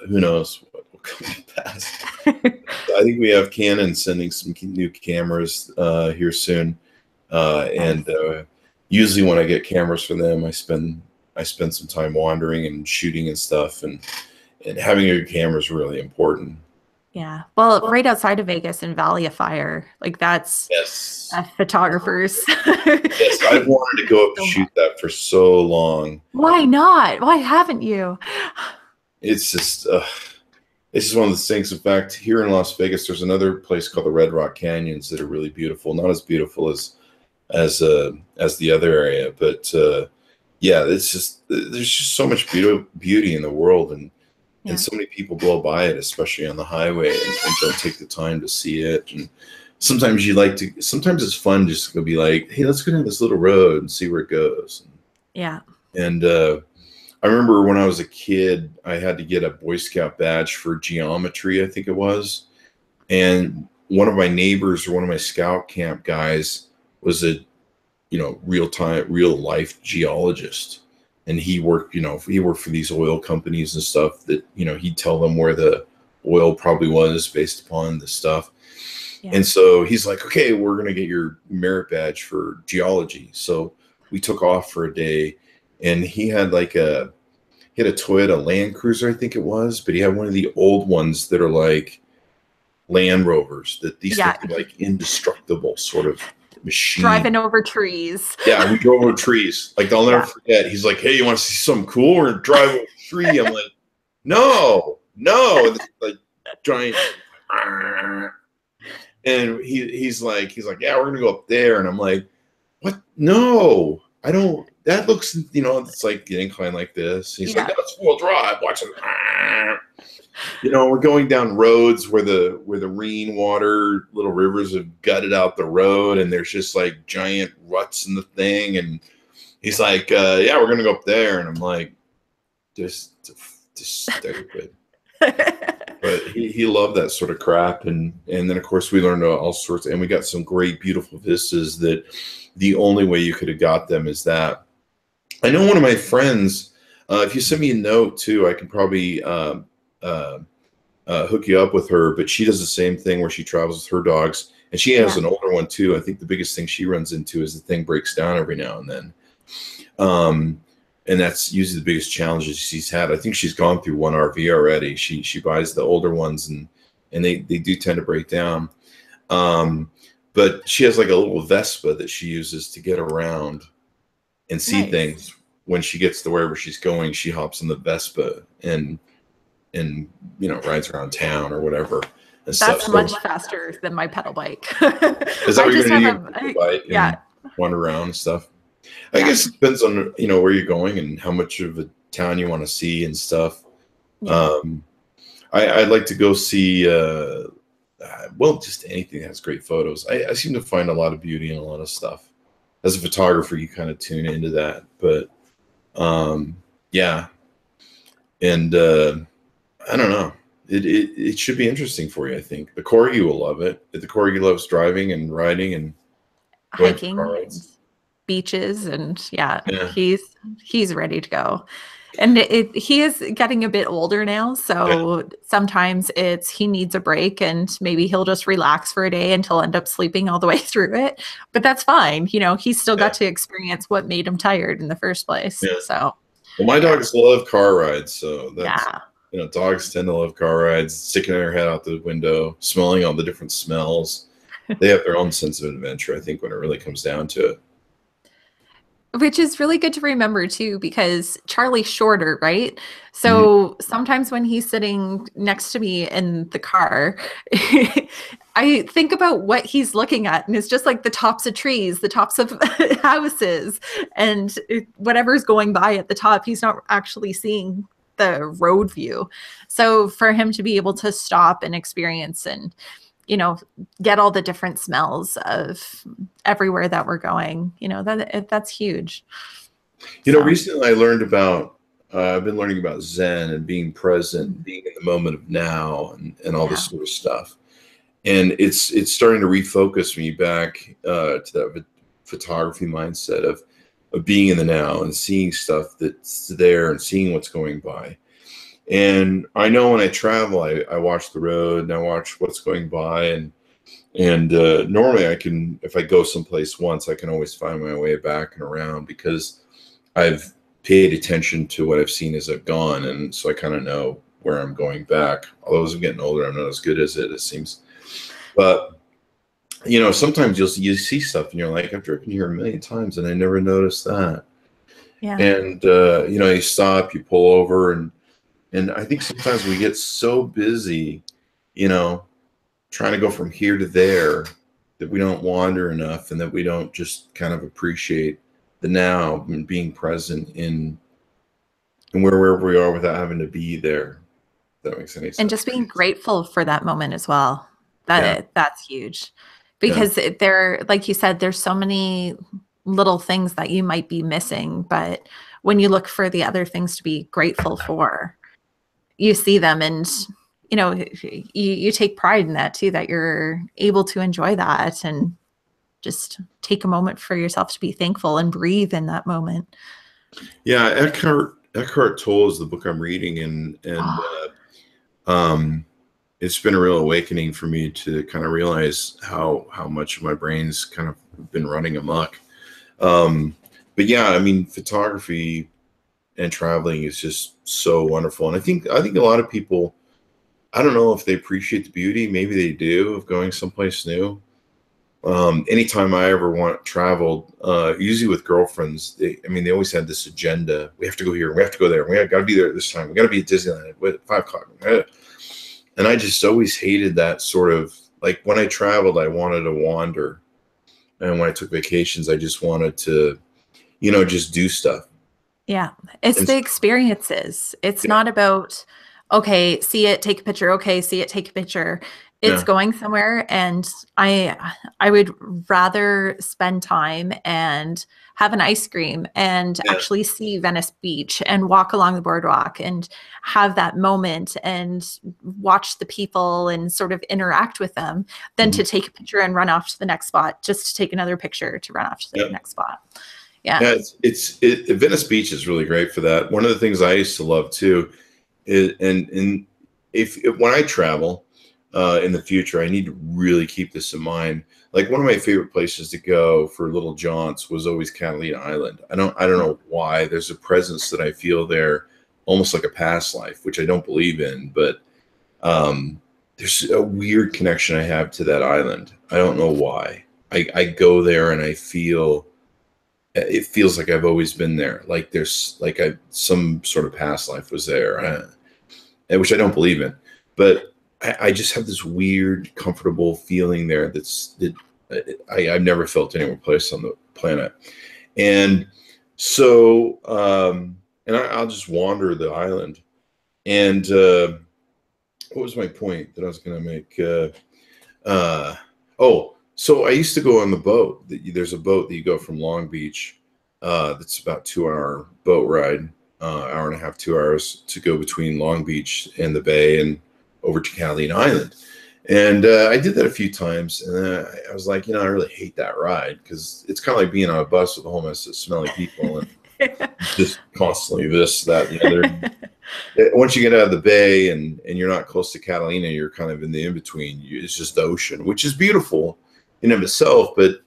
who knows what will come to pass. I think we have Canon sending some new cameras here soon. And usually when I get cameras from them, I spend some time wandering and shooting and stuff, and having a good camera is really important. Yeah. Well, right outside of Vegas in Valley of Fire, like that's photographers. Yes, I've wanted to go up and shoot that for so long. Why not? Why haven't you? it's just one of the things. In fact, here in Las Vegas, there's another place called the Red Rock Canyons that are really beautiful. Not as beautiful as the other area, but yeah, it's just there's just so much beauty in the world, and so many people blow by it, especially on the highway, and don't take the time to see it. And sometimes sometimes it's fun just to be like, hey, let's go down this little road and see where it goes. Yeah. And I remember when I was a kid, I had to get a Boy Scout badge for geometry, I think it was. And one of my neighbors or one of my scout camp guys was a, real life geologist. And he worked for these oil companies and stuff that, he'd tell them where the oil probably was based upon the stuff. Yeah. And so he's like, okay, we're going to get your merit badge for geology. So we took off for a day, and he had a Toyota Land Cruiser, I think it was, but he had one of the old ones that are like Land Rovers, that these things are like indestructible sort of machine. Driving over trees. Yeah, we drove over trees. Like, I'll never forget. He's like, hey, you want to see something cool? We're gonna drive over a tree. I'm like, no. It's like giant. And he's like, yeah, we're gonna go up there. And I'm like, what? No, I don't. That looks, it's like an incline like this. He's like, that's four-wheel drive. Watch it. We're going down roads where the rainwater little rivers have gutted out the road, and there's just like giant ruts in the thing. And he's like, yeah, we're gonna go up there. And I'm like, just stupid. But he loved that sort of crap, and then of course we learned all sorts, and we got some great, beautiful vistas that the only way you could have got them is that. I know one of my friends. If you send me a note too, I can probably hook you up with her. But she does the same thing where she travels with her dogs, and she has an older one too. I think the biggest thing she runs into is the thing breaks down every now and then. And that's usually the biggest challenges she's had. I think she's gone through one RV already. She buys the older ones, and they do tend to break down. But she has like a little Vespa that she uses to get around and see things. When she gets to wherever she's going, she hops in the Vespa and rides around town or whatever. And that's much faster than my pedal bike. Is that what you're going to do? Bike and wander around and stuff? I guess it depends on where you're going and how much of a town you want to see and stuff. Yeah. I'd like to go see just anything that has great photos. I seem to find a lot of beauty in a lot of stuff. As a photographer, you kind of tune into that, but yeah. And I don't know. It should be interesting for you. I think the Corgi will love it. The Corgi loves driving and riding and hiking, beaches, and he's ready to go. And he is getting a bit older now, so sometimes he needs a break, and maybe he'll just relax for a day and he'll end up sleeping all the way through it. But that's fine. He's still got to experience what made him tired in the first place. Yeah. So, well, my dogs love car rides, so that's dogs tend to love car rides, sticking their head out the window, smelling all the different smells. They have their own sense of adventure, I think, when it really comes down to it. Which is really good to remember too, because Charlie's shorter, right? So sometimes when he's sitting next to me in the car, I think about what he's looking at, and it's just like the tops of trees, the tops of houses, and whatever's going by at the top, he's not actually seeing the road view. So for him to be able to stop and experience and get all the different smells of everywhere that we're going, that's huge. Recently I learned about, I've been learning about Zen and being present, being in the moment of now, and all this sort of stuff. And it's starting to refocus me back to that photography mindset of being in the now and seeing stuff that's there and seeing what's going by. And I know when I travel, I watch the road and I watch what's going by, and normally if I go someplace once, I can always find my way back and around because I've paid attention to what I've seen as I've gone, and so I kind of know where I'm going back. Although as I'm getting older, I'm not as good as it seems. But sometimes you see stuff and you're like, I've driven here a million times and I never noticed that. Yeah. And you stop, you pull over, and And I think sometimes we get so busy, trying to go from here to there, that we don't wander enough, and that we don't just kind of appreciate the now and being present in wherever we are without having to be there. If that makes any sense. And just being grateful for that moment as well. That's huge. Yeah. Because there, like you said, there's so many little things that you might be missing, but when you look for the other things to be grateful for, you see them, and you take pride in that too, that you're able to enjoy that and just take a moment for yourself to be thankful and breathe in that moment. Yeah, Eckhart Tolle is the book I'm reading, and it's been a real awakening for me to kind of realize how much of my brain's kind of been running amok. But yeah, I mean, photography and traveling is just so wonderful. And I think a lot of people, I don't know if they appreciate the beauty, maybe they do, of going someplace new. Anytime I ever traveled, usually with girlfriends, they always had this agenda. We have to go here. We have to go there. We got to be there at this time. We got to be at Disneyland at 5 o'clock. And I just always hated that sort of, like, when I traveled, I wanted to wander. And when I took vacations, I just wanted to, just do stuff. Yeah. It's the experiences. It's not about, okay, see it, take a picture. Okay, see it, take a picture. It's going somewhere, and I would rather spend time and have an ice cream and actually see Venice Beach and walk along the boardwalk and have that moment and watch the people and sort of interact with them than to take a picture and run off to the next spot just to take another picture to run off to the next spot. Yeah, Venice Beach is really great for that. One of the things I used to love too is, and if when I travel in the future, I need to really keep this in mind. Like, one of my favorite places to go for little jaunts was always Catalina Island. I don't know why. There's a presence that I feel there, almost like a past life, which I don't believe in, but there's a weird connection I have to that island. I don't know why. I go there and it feels like I've always been there. Like there's some sort of past life was there, which I don't believe in, but I just have this weird, comfortable feeling there I've never felt anywhere place on the planet. And so, and I'll just wander the island. And what was my point that I was going to make? So I used to go on the boat. There's a boat that you go from Long Beach. That's about 2-hour boat ride, hour and a half, 2 hours to go between Long Beach and the bay and over to Catalina Island. And I did that a few times, and I was like, I really hate that ride, because it's kind of like being on a bus with a whole mess of smelly people and just constantly this, that, and the other. Once you get out of the bay and you're not close to Catalina, you're kind of in the in-between. It's just the ocean, which is beautiful in of itself, but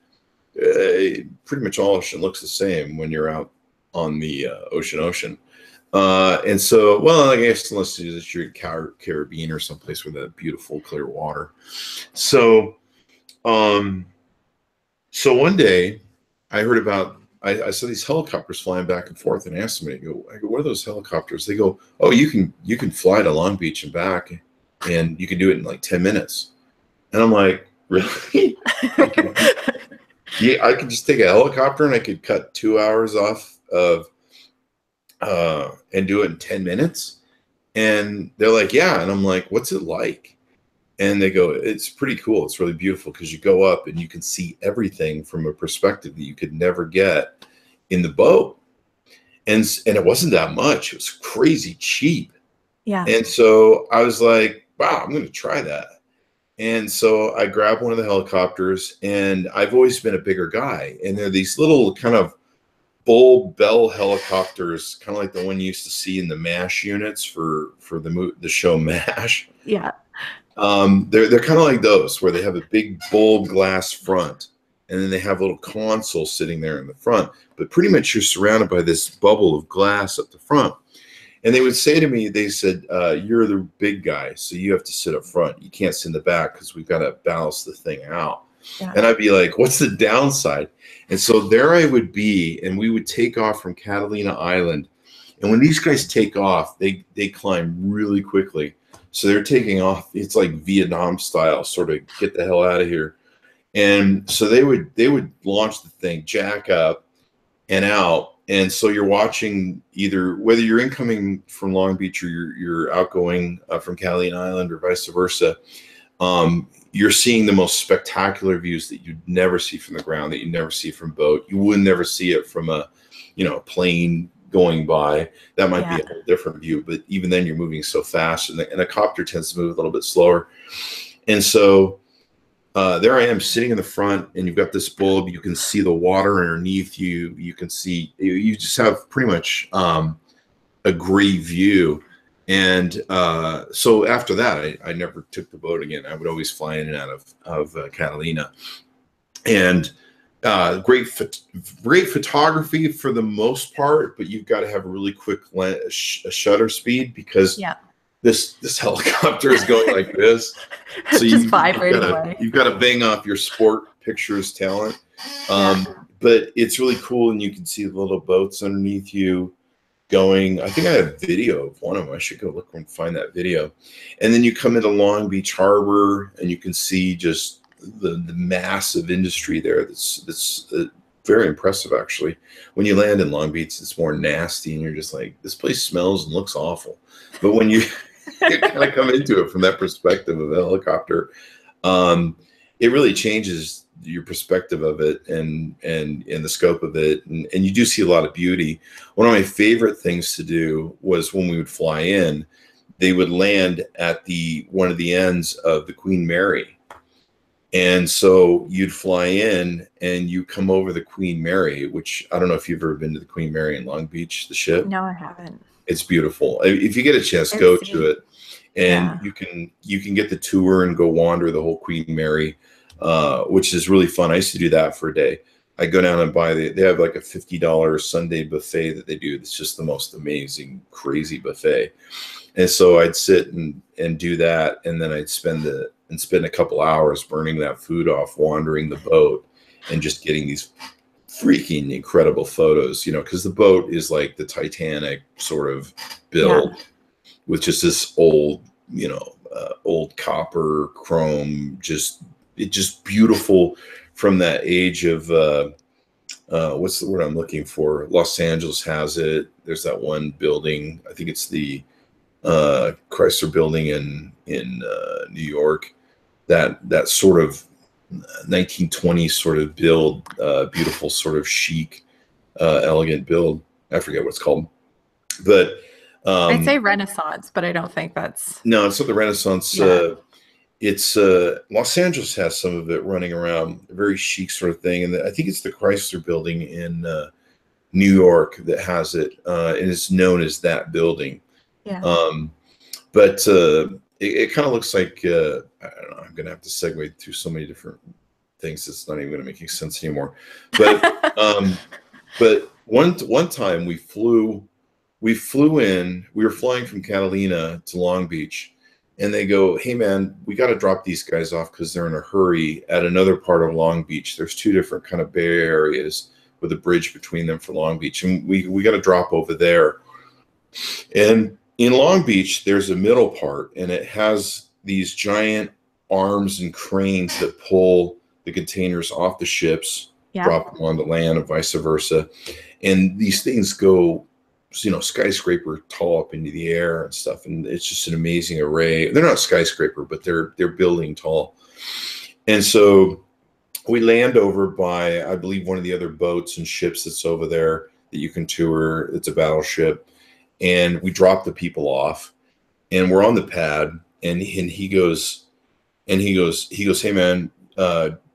pretty much all ocean looks the same when you're out on the ocean. And so, well, I guess unless you're in Caribbean or someplace with that beautiful clear water. So, one day I heard about, I saw these helicopters flying back and forth, and asked them, I go, what are those helicopters? They go, oh, you can fly to Long Beach and back, and you can do it in like 10 minutes. And I'm like, really? Yeah, I could just take a helicopter and I could cut 2 hours off of and do it in 10 minutes. And they're like, yeah. And I'm like, what's it like? And they go, it's pretty cool. It's really beautiful, because you go up and you can see everything from a perspective that you could never get in the boat. And it wasn't that much. It was crazy cheap. Yeah. And so I was like, wow, I'm going to try that. And so I grabbed one of the helicopters, and I've always been a bigger guy. And they're these little kind of Bull Bell helicopters, kind of like the one you used to see in the MASH units for the show MASH. Yeah. They're kind of like those, where they have a big bold glass front, and then they have a little console sitting there in the front. But pretty much you're surrounded by this bubble of glass at the front. And they would say to me, they said, you're the big guy, so you have to sit up front. You can't sit in the back, because we've got to balance the thing out. Yeah. And I'd be like, what's the downside? And so there I would be, and we would take off from Catalina Island, And when these guys take off, they climb really quickly. So they're taking off. It's like Vietnam style, sort of get the hell out of here. And so they would launch the thing, jack up and out. And so you're watching either whether you're incoming from Long Beach or you're outgoing from Catalina Island or vice versa. You're seeing the most spectacular views that you'd never see from the ground, that you never see from boat. You would never see it from a plane going by. That might be a whole different view, but even then you're moving so fast, and a copter tends to move a little bit slower. And so there I am sitting in the front, and you've got this bulb. You can see the water underneath you. You can see, you just have pretty much a great view. And so after that, I never took the boat again. I would always fly in and out of Catalina. And great photography for the most part, but you've got to have a really quick shutter speed, because this helicopter is going like this. So just vibrating away. You've got to bang off your sport pictures talent. But it's really cool, and you can see the little boats underneath you going. I think I have video of one of them. I should go look and find that video. And then you come into Long Beach Harbor, and you can see just the massive industry there. That's very impressive, actually. When you land in Long Beach, it's more nasty, and you're just like, this place smells and looks awful. But when you kind of come into it from that perspective of a helicopter, it really changes your perspective of it and the scope of it. And you do see a lot of beauty. One of my favorite things to do was when we would fly in, they would land at one of the ends of the Queen Mary. And so you'd fly in and you come over the Queen Mary, which I don't know if you've ever been to the Queen Mary in Long Beach, the ship. No, I haven't. It's beautiful. If you get a chance, go to it. And you can get the tour and go wander the whole Queen Mary, which is really fun. I used to do that for a day. I go down and buy they have like a $50 Sunday buffet that they do. It's just the most amazing, crazy buffet. And so I'd sit and do that, and then I'd spend a couple hours burning that food off, wandering the boat, and just getting these freaking incredible photos, because the boat is like the Titanic sort of build with just this old, old copper chrome, just beautiful from that age of, what's the word I'm looking for? Los Angeles has it. There's that one building. I think it's the Chrysler building in New York. That sort of 1920s sort of build, beautiful sort of chic, elegant build. I forget what it's called, but I'd say Renaissance, but I don't think that's. No, it's not the Renaissance. It's Los Angeles has some of it running around, a very chic sort of thing, and I think it's the Chrysler building in New York that has it, and it's known as that building. But it kind of looks like I don't know. I'm going to have to segue through so many different things. It's not even going to make any sense anymore. But but one time we flew in. We were flying from Catalina to Long Beach, and they go, "Hey man, we got to drop these guys off because they're in a hurry at another part of Long Beach. There's two different kind of Bay areas with a bridge between them for Long Beach, and we got to drop over there." And in Long Beach, there's a middle part, and it has these giant arms and cranes that pull the containers off the ships, drop them onto land, and vice versa. And these things go, skyscraper tall up into the air and stuff. And it's just an amazing array. They're not skyscraper, but they're building tall. And so we land over by, I believe, one of the other boats and ships that's over there that you can tour. It's a battleship. And we drop the people off, and we're on the pad, and he goes, "Hey man,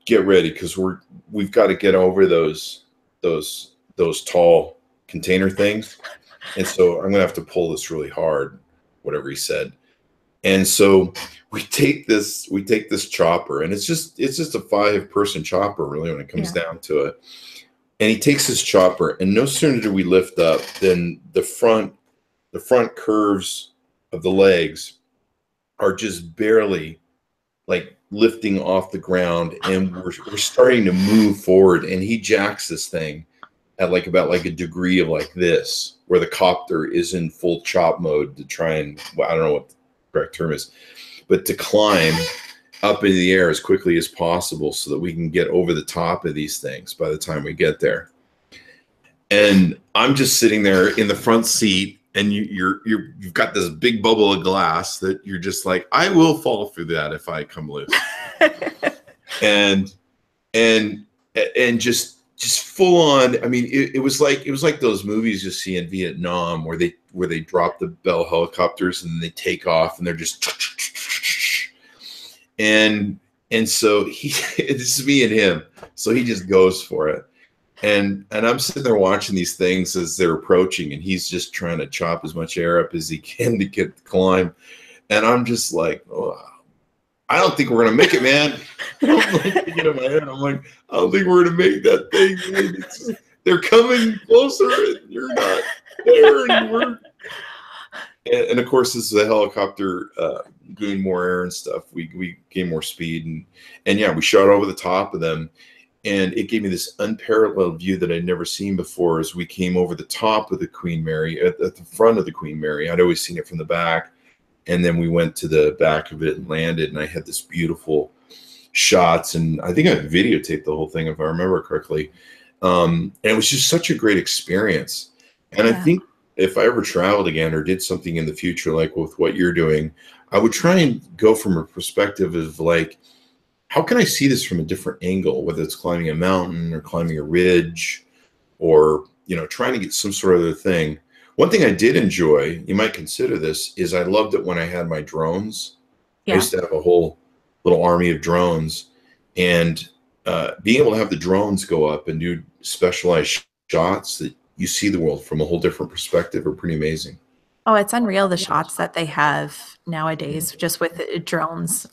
get ready, because we've got to get over those tall container things, and so I'm gonna have to pull this really hard," whatever he said. And so we take this chopper, and it's just a 5-person chopper really when it comes down to it. And he takes his chopper, and no sooner do we lift up than the front curves of the legs are just barely like lifting off the ground, and we're starting to move forward, and he jacks this thing at about a degree of like this, where the copter is in full chop mode to try and, well, I don't know what the correct term is, but to climb up into the air as quickly as possible so that we can get over the top of these things by the time we get there. And I'm just sitting there in the front seat, and you've got this big bubble of glass that you're just like, I will fall through that if I come loose. and just full on. I mean, it was like those movies you see in Vietnam where they drop the Bell helicopters and they take off and they're just and so this is me and him. So he just goes for it. And I'm sitting there watching these things as they're approaching, and he's just trying to chop as much air up as he can to get the climb. And I'm just like, oh, I don't think we're gonna make it, man. I'm like thinking in my head, I'm like, I don't think we're gonna make that thing, man. They're coming closer, and you're not there anymore. And of course, this is a helicopter doing more air and stuff. We gained more speed, and yeah, we shot over the top of them. And it gave me this unparalleled view that I'd never seen before as we came over the top of the Queen Mary, at the front of the Queen Mary. I'd always seen it from the back. And then we went to the back of it and landed. And I had this beautiful shots. And I think I videotaped the whole thing, if I remember correctly. And it was just such a great experience. And I think if I ever traveled again or did something in the future, like with what you're doing, I would try and go from a perspective of like, how can I see this from a different angle, whether it's climbing a mountain or climbing a ridge or, trying to get some sort of other thing. One thing I did enjoy, you might consider this, is I loved it when I had my drones. Yeah. I used to have a whole little army of drones, and being able to have the drones go up and do specialized shots that you see the world from a whole different perspective are pretty amazing. Oh, it's unreal, the shots that they have nowadays just with drones.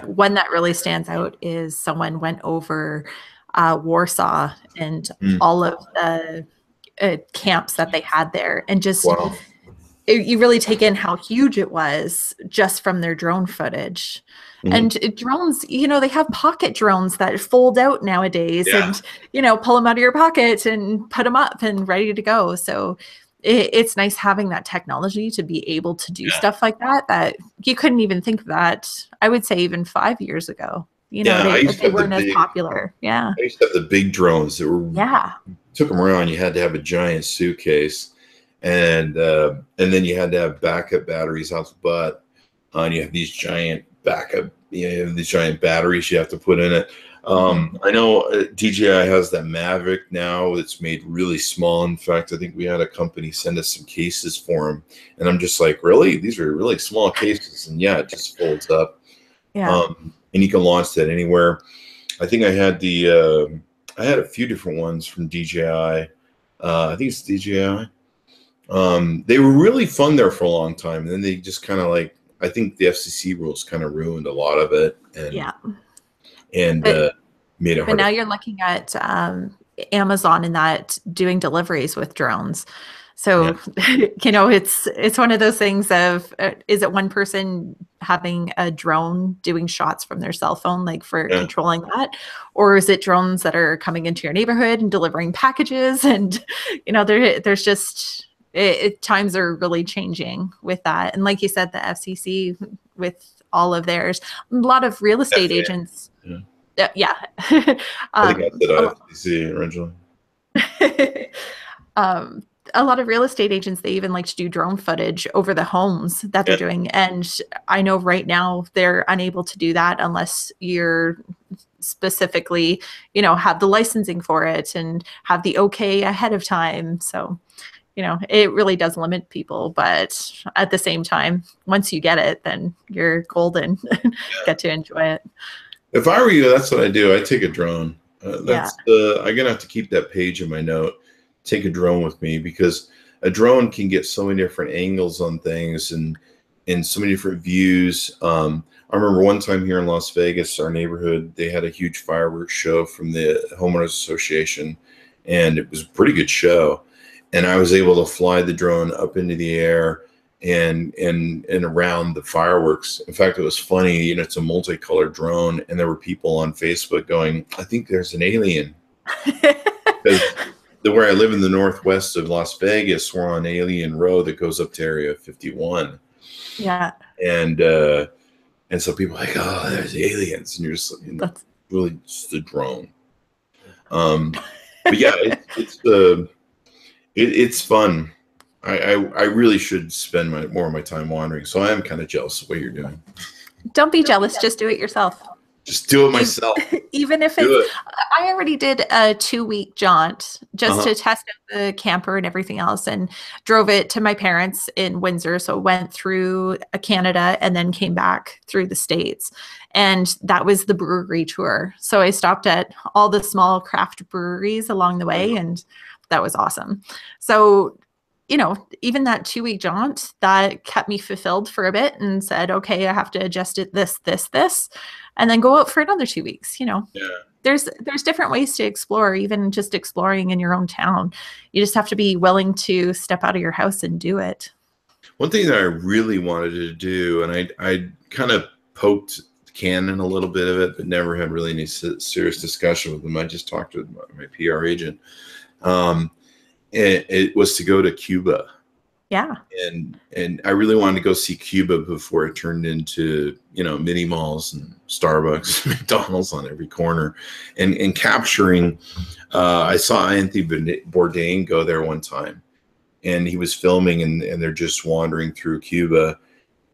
One that really stands out is someone went over Warsaw and all of the camps that they had there. And just, you really take in how huge it was just from their drone footage. And drones, they have pocket drones that fold out nowadays and, pull them out of your pocket and put them up and ready to go. So it's nice having that technology to be able to do stuff like that you couldn't even think of that, I would say, even 5 years ago. They weren't as popular. Yeah. I used to have the big drones that were, took them around. You had to have a giant suitcase, and then you had to have backup batteries out the butt. And you have these giant backup, these giant batteries you have to put in it. I know DJI has that Mavic now that's made really small. In fact, I think we had a company send us some cases for them, and I'm just like, really? These are really small cases, and it just folds up. Yeah. And you can launch that anywhere. I think I had I had a few different ones from DJI. I think it's DJI. They were really fun there for a long time, and then they just kind of I think the FCC rules kind of ruined a lot of it. And made it hard. But now you're looking at Amazon and that doing deliveries with drones. So, it's one of those things of, is it one person having a drone doing shots from their cell phone, for controlling that? Or is it drones that are coming into your neighborhood and delivering packages? And, there's just, times are really changing with that. And like you said, the FCC with all of theirs, a lot of real estate agents. Yeah. I think I said FCC originally. A lot of real estate agents, they even like to do drone footage over the homes that they're doing. And I know right now they're unable to do that unless you're specifically, have the licensing for it and have the okay ahead of time. So, it really does limit people. But at the same time, once you get it, then you're golden. Get to enjoy it. If I were you, that's what I do. I take a drone. I'm going to have to keep that page in my note. Take a drone with me, because a drone can get so many different angles on things and so many different views. I remember one time here in Las Vegas, our neighborhood, they had a huge fireworks show from the Homeowners Association, and it was a pretty good show. And I was able to fly the drone up into the air and around the fireworks. In fact, it was funny, it's a multicolored drone, and there were people on Facebook going, I think there's an alien. Because where I live in the northwest of Las Vegas, we're on Alien Row that goes up to Area 51. Yeah. And so people are like, oh, there's aliens. And you're just, that's really just a drone. But yeah, it's fun. I really should spend more of my time wandering. So I am kind of jealous of what you're doing. Don't be jealous. Just do it yourself. Just do it myself. Even if it's, I already did a 2-week jaunt just to test out the camper and everything else, and drove it to my parents in Windsor. So went through Canada and then came back through the States. And that was the brewery tour. So I stopped at all the small craft breweries along the way, and that was awesome. So, even that 2-week jaunt, that kept me fulfilled for a bit and said, okay, I have to adjust it this, and then go out for another 2 weeks. There's different ways to explore, even just exploring in your own town. You just have to be willing to step out of your house and do it. One thing that I really wanted to do, and I kind of poked the can in a little bit of it, but never had really any serious discussion with them. I just talked to my PR agent. It was to go to Cuba. Yeah. And I really wanted to go see Cuba before it turned into, mini malls and Starbucks, McDonald's on every corner, and capturing, I saw Anthony Bourdain go there one time, and he was filming, and they're just wandering through Cuba,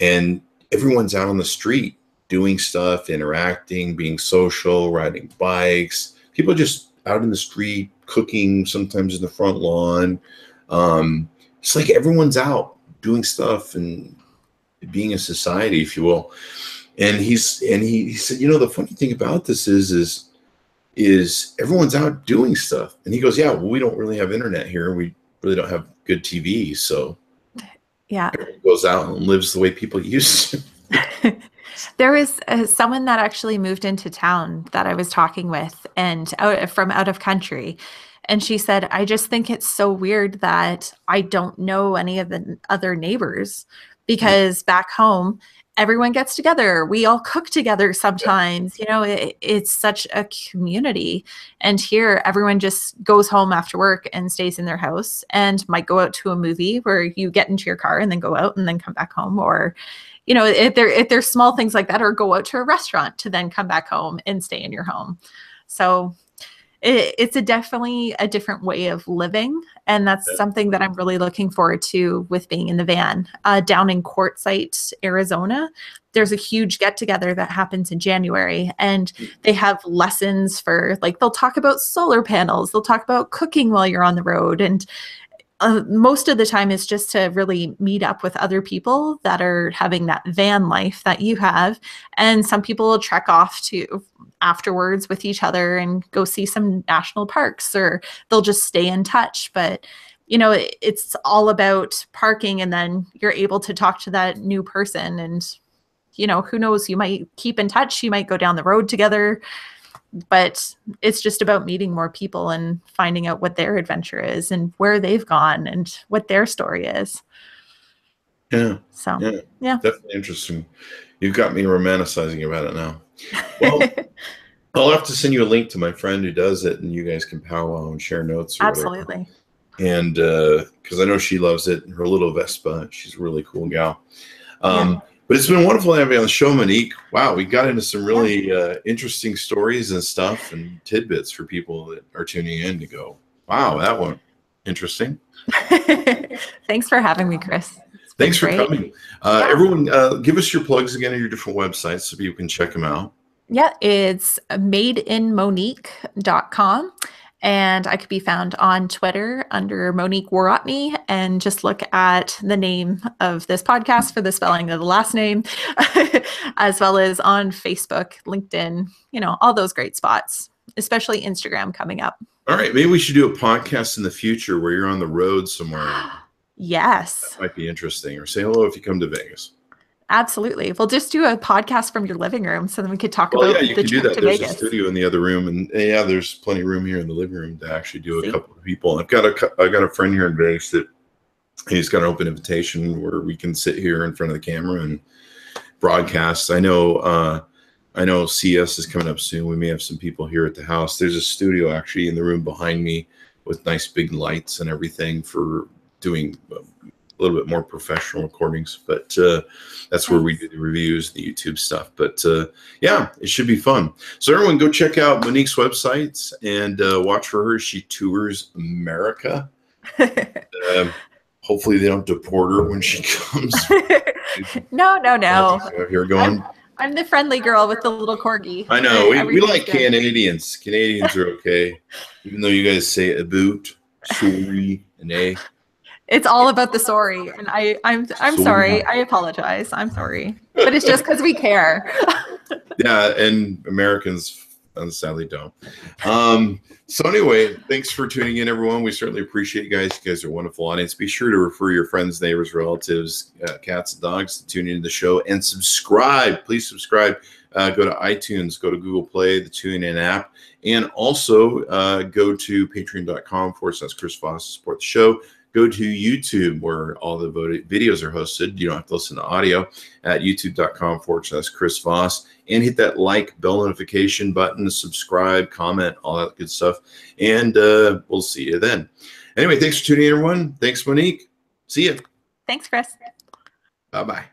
and everyone's out on the street doing stuff, interacting, being social, riding bikes, people just out in the street, cooking, sometimes in the front lawn. It's like everyone's out doing stuff and being a society, if you will. And he said, the funny thing about this is everyone's out doing stuff. And he goes, yeah, well, we don't really have internet here. We really don't have good TV. So yeah, everyone goes out and lives the way people used to. There was someone that actually moved into town that I was talking with, and from out of country. And she said, I just think it's so weird that I don't know any of the other neighbors, because back home, everyone gets together. We all cook together sometimes. It's such a community. And here, everyone just goes home after work and stays in their house, and might go out to a movie where you get into your car and then go out and then come back home. Or if there's small things like that, or go out to a restaurant to then come back home and stay in your home. So it's definitely a different way of living. And that's something that I'm really looking forward to with being in the van. Down in Quartzsite, Arizona, there's a huge get together that happens in January, and they have lessons for, they'll talk about solar panels. They'll talk about cooking while you're on the road. And most of the time is just to really meet up with other people that are having that van life that you have. And some people will trek off to afterwards with each other and go see some national parks, or they'll just stay in touch. But, it's all about parking, and then you're able to talk to that new person, and, who knows, you might keep in touch. You might go down the road together. But it's just about meeting more people and finding out what their adventure is and where they've gone and what their story is. Yeah. So, yeah. Definitely interesting. You've got me romanticizing about it now. Well, I'll have to send you a link to my friend who does it, and you guys can powwow and share notes. Absolutely. Whatever. And because I know she loves it. Her little Vespa. She's a really cool gal. But it's been wonderful having you on the show, Monique. Wow, we got into some really interesting stories and stuff and tidbits for people that are tuning in to go, wow, that one interesting. Thanks for having me, Chris. Thanks for coming. Everyone, give us your plugs again and your different websites so people can check them out. Yeah, it's madeinmonique.com. And I could be found on Twitter under Monique Worotny, and just look at the name of this podcast for the spelling of the last name, as well as on Facebook, LinkedIn, all those great spots, especially Instagram coming up. All right. Maybe we should do a podcast in the future where you're on the road somewhere. Yes. That might be interesting. Or say hello if you come to Vegas. Absolutely. We'll just do a podcast from your living room, so then we could talk about you the can do trip that. to There's Vegas. a studio in the other room, and there's plenty of room here in the living room to actually do a couple of people. I got a friend here in Vegas that he's got an open invitation where we can sit here in front of the camera and broadcast. I know CS is coming up soon. We may have some people here at the house. There's a studio actually in the room behind me with nice big lights and everything for doing a little bit more professional recordings. But that's where we do the reviews, the YouTube stuff. But yeah, it should be fun. So everyone go check out Monique's websites and watch for her. She tours America. Hopefully they don't deport her when she comes. No. You're going. I'm the friendly girl with the little corgi. I know. We like Canadians. Canadians are okay. Even though you guys say about, sorry, and a. It's all about the sorry. And I'm sorry. I apologize. I'm sorry. But it's just because we care. Yeah, and Americans sadly don't. So anyway, thanks for tuning in, everyone. We certainly appreciate you guys. You guys are a wonderful audience. Be sure to refer your friends, neighbors, relatives, cats, and dogs to tune into the show and subscribe. Please subscribe. Go to iTunes, go to Google Play, the TuneIn app, and also go to patreon.com/Chris Voss to support the show. Go to YouTube, where all the videos are hosted. You don't have to listen to audio, at youtube.com/Chris Voss, and hit that like, bell notification button, subscribe, comment, all that good stuff. And we'll see you then. Anyway, thanks for tuning in, everyone. Thanks, Monique. See you. Thanks, Chris. Bye-bye.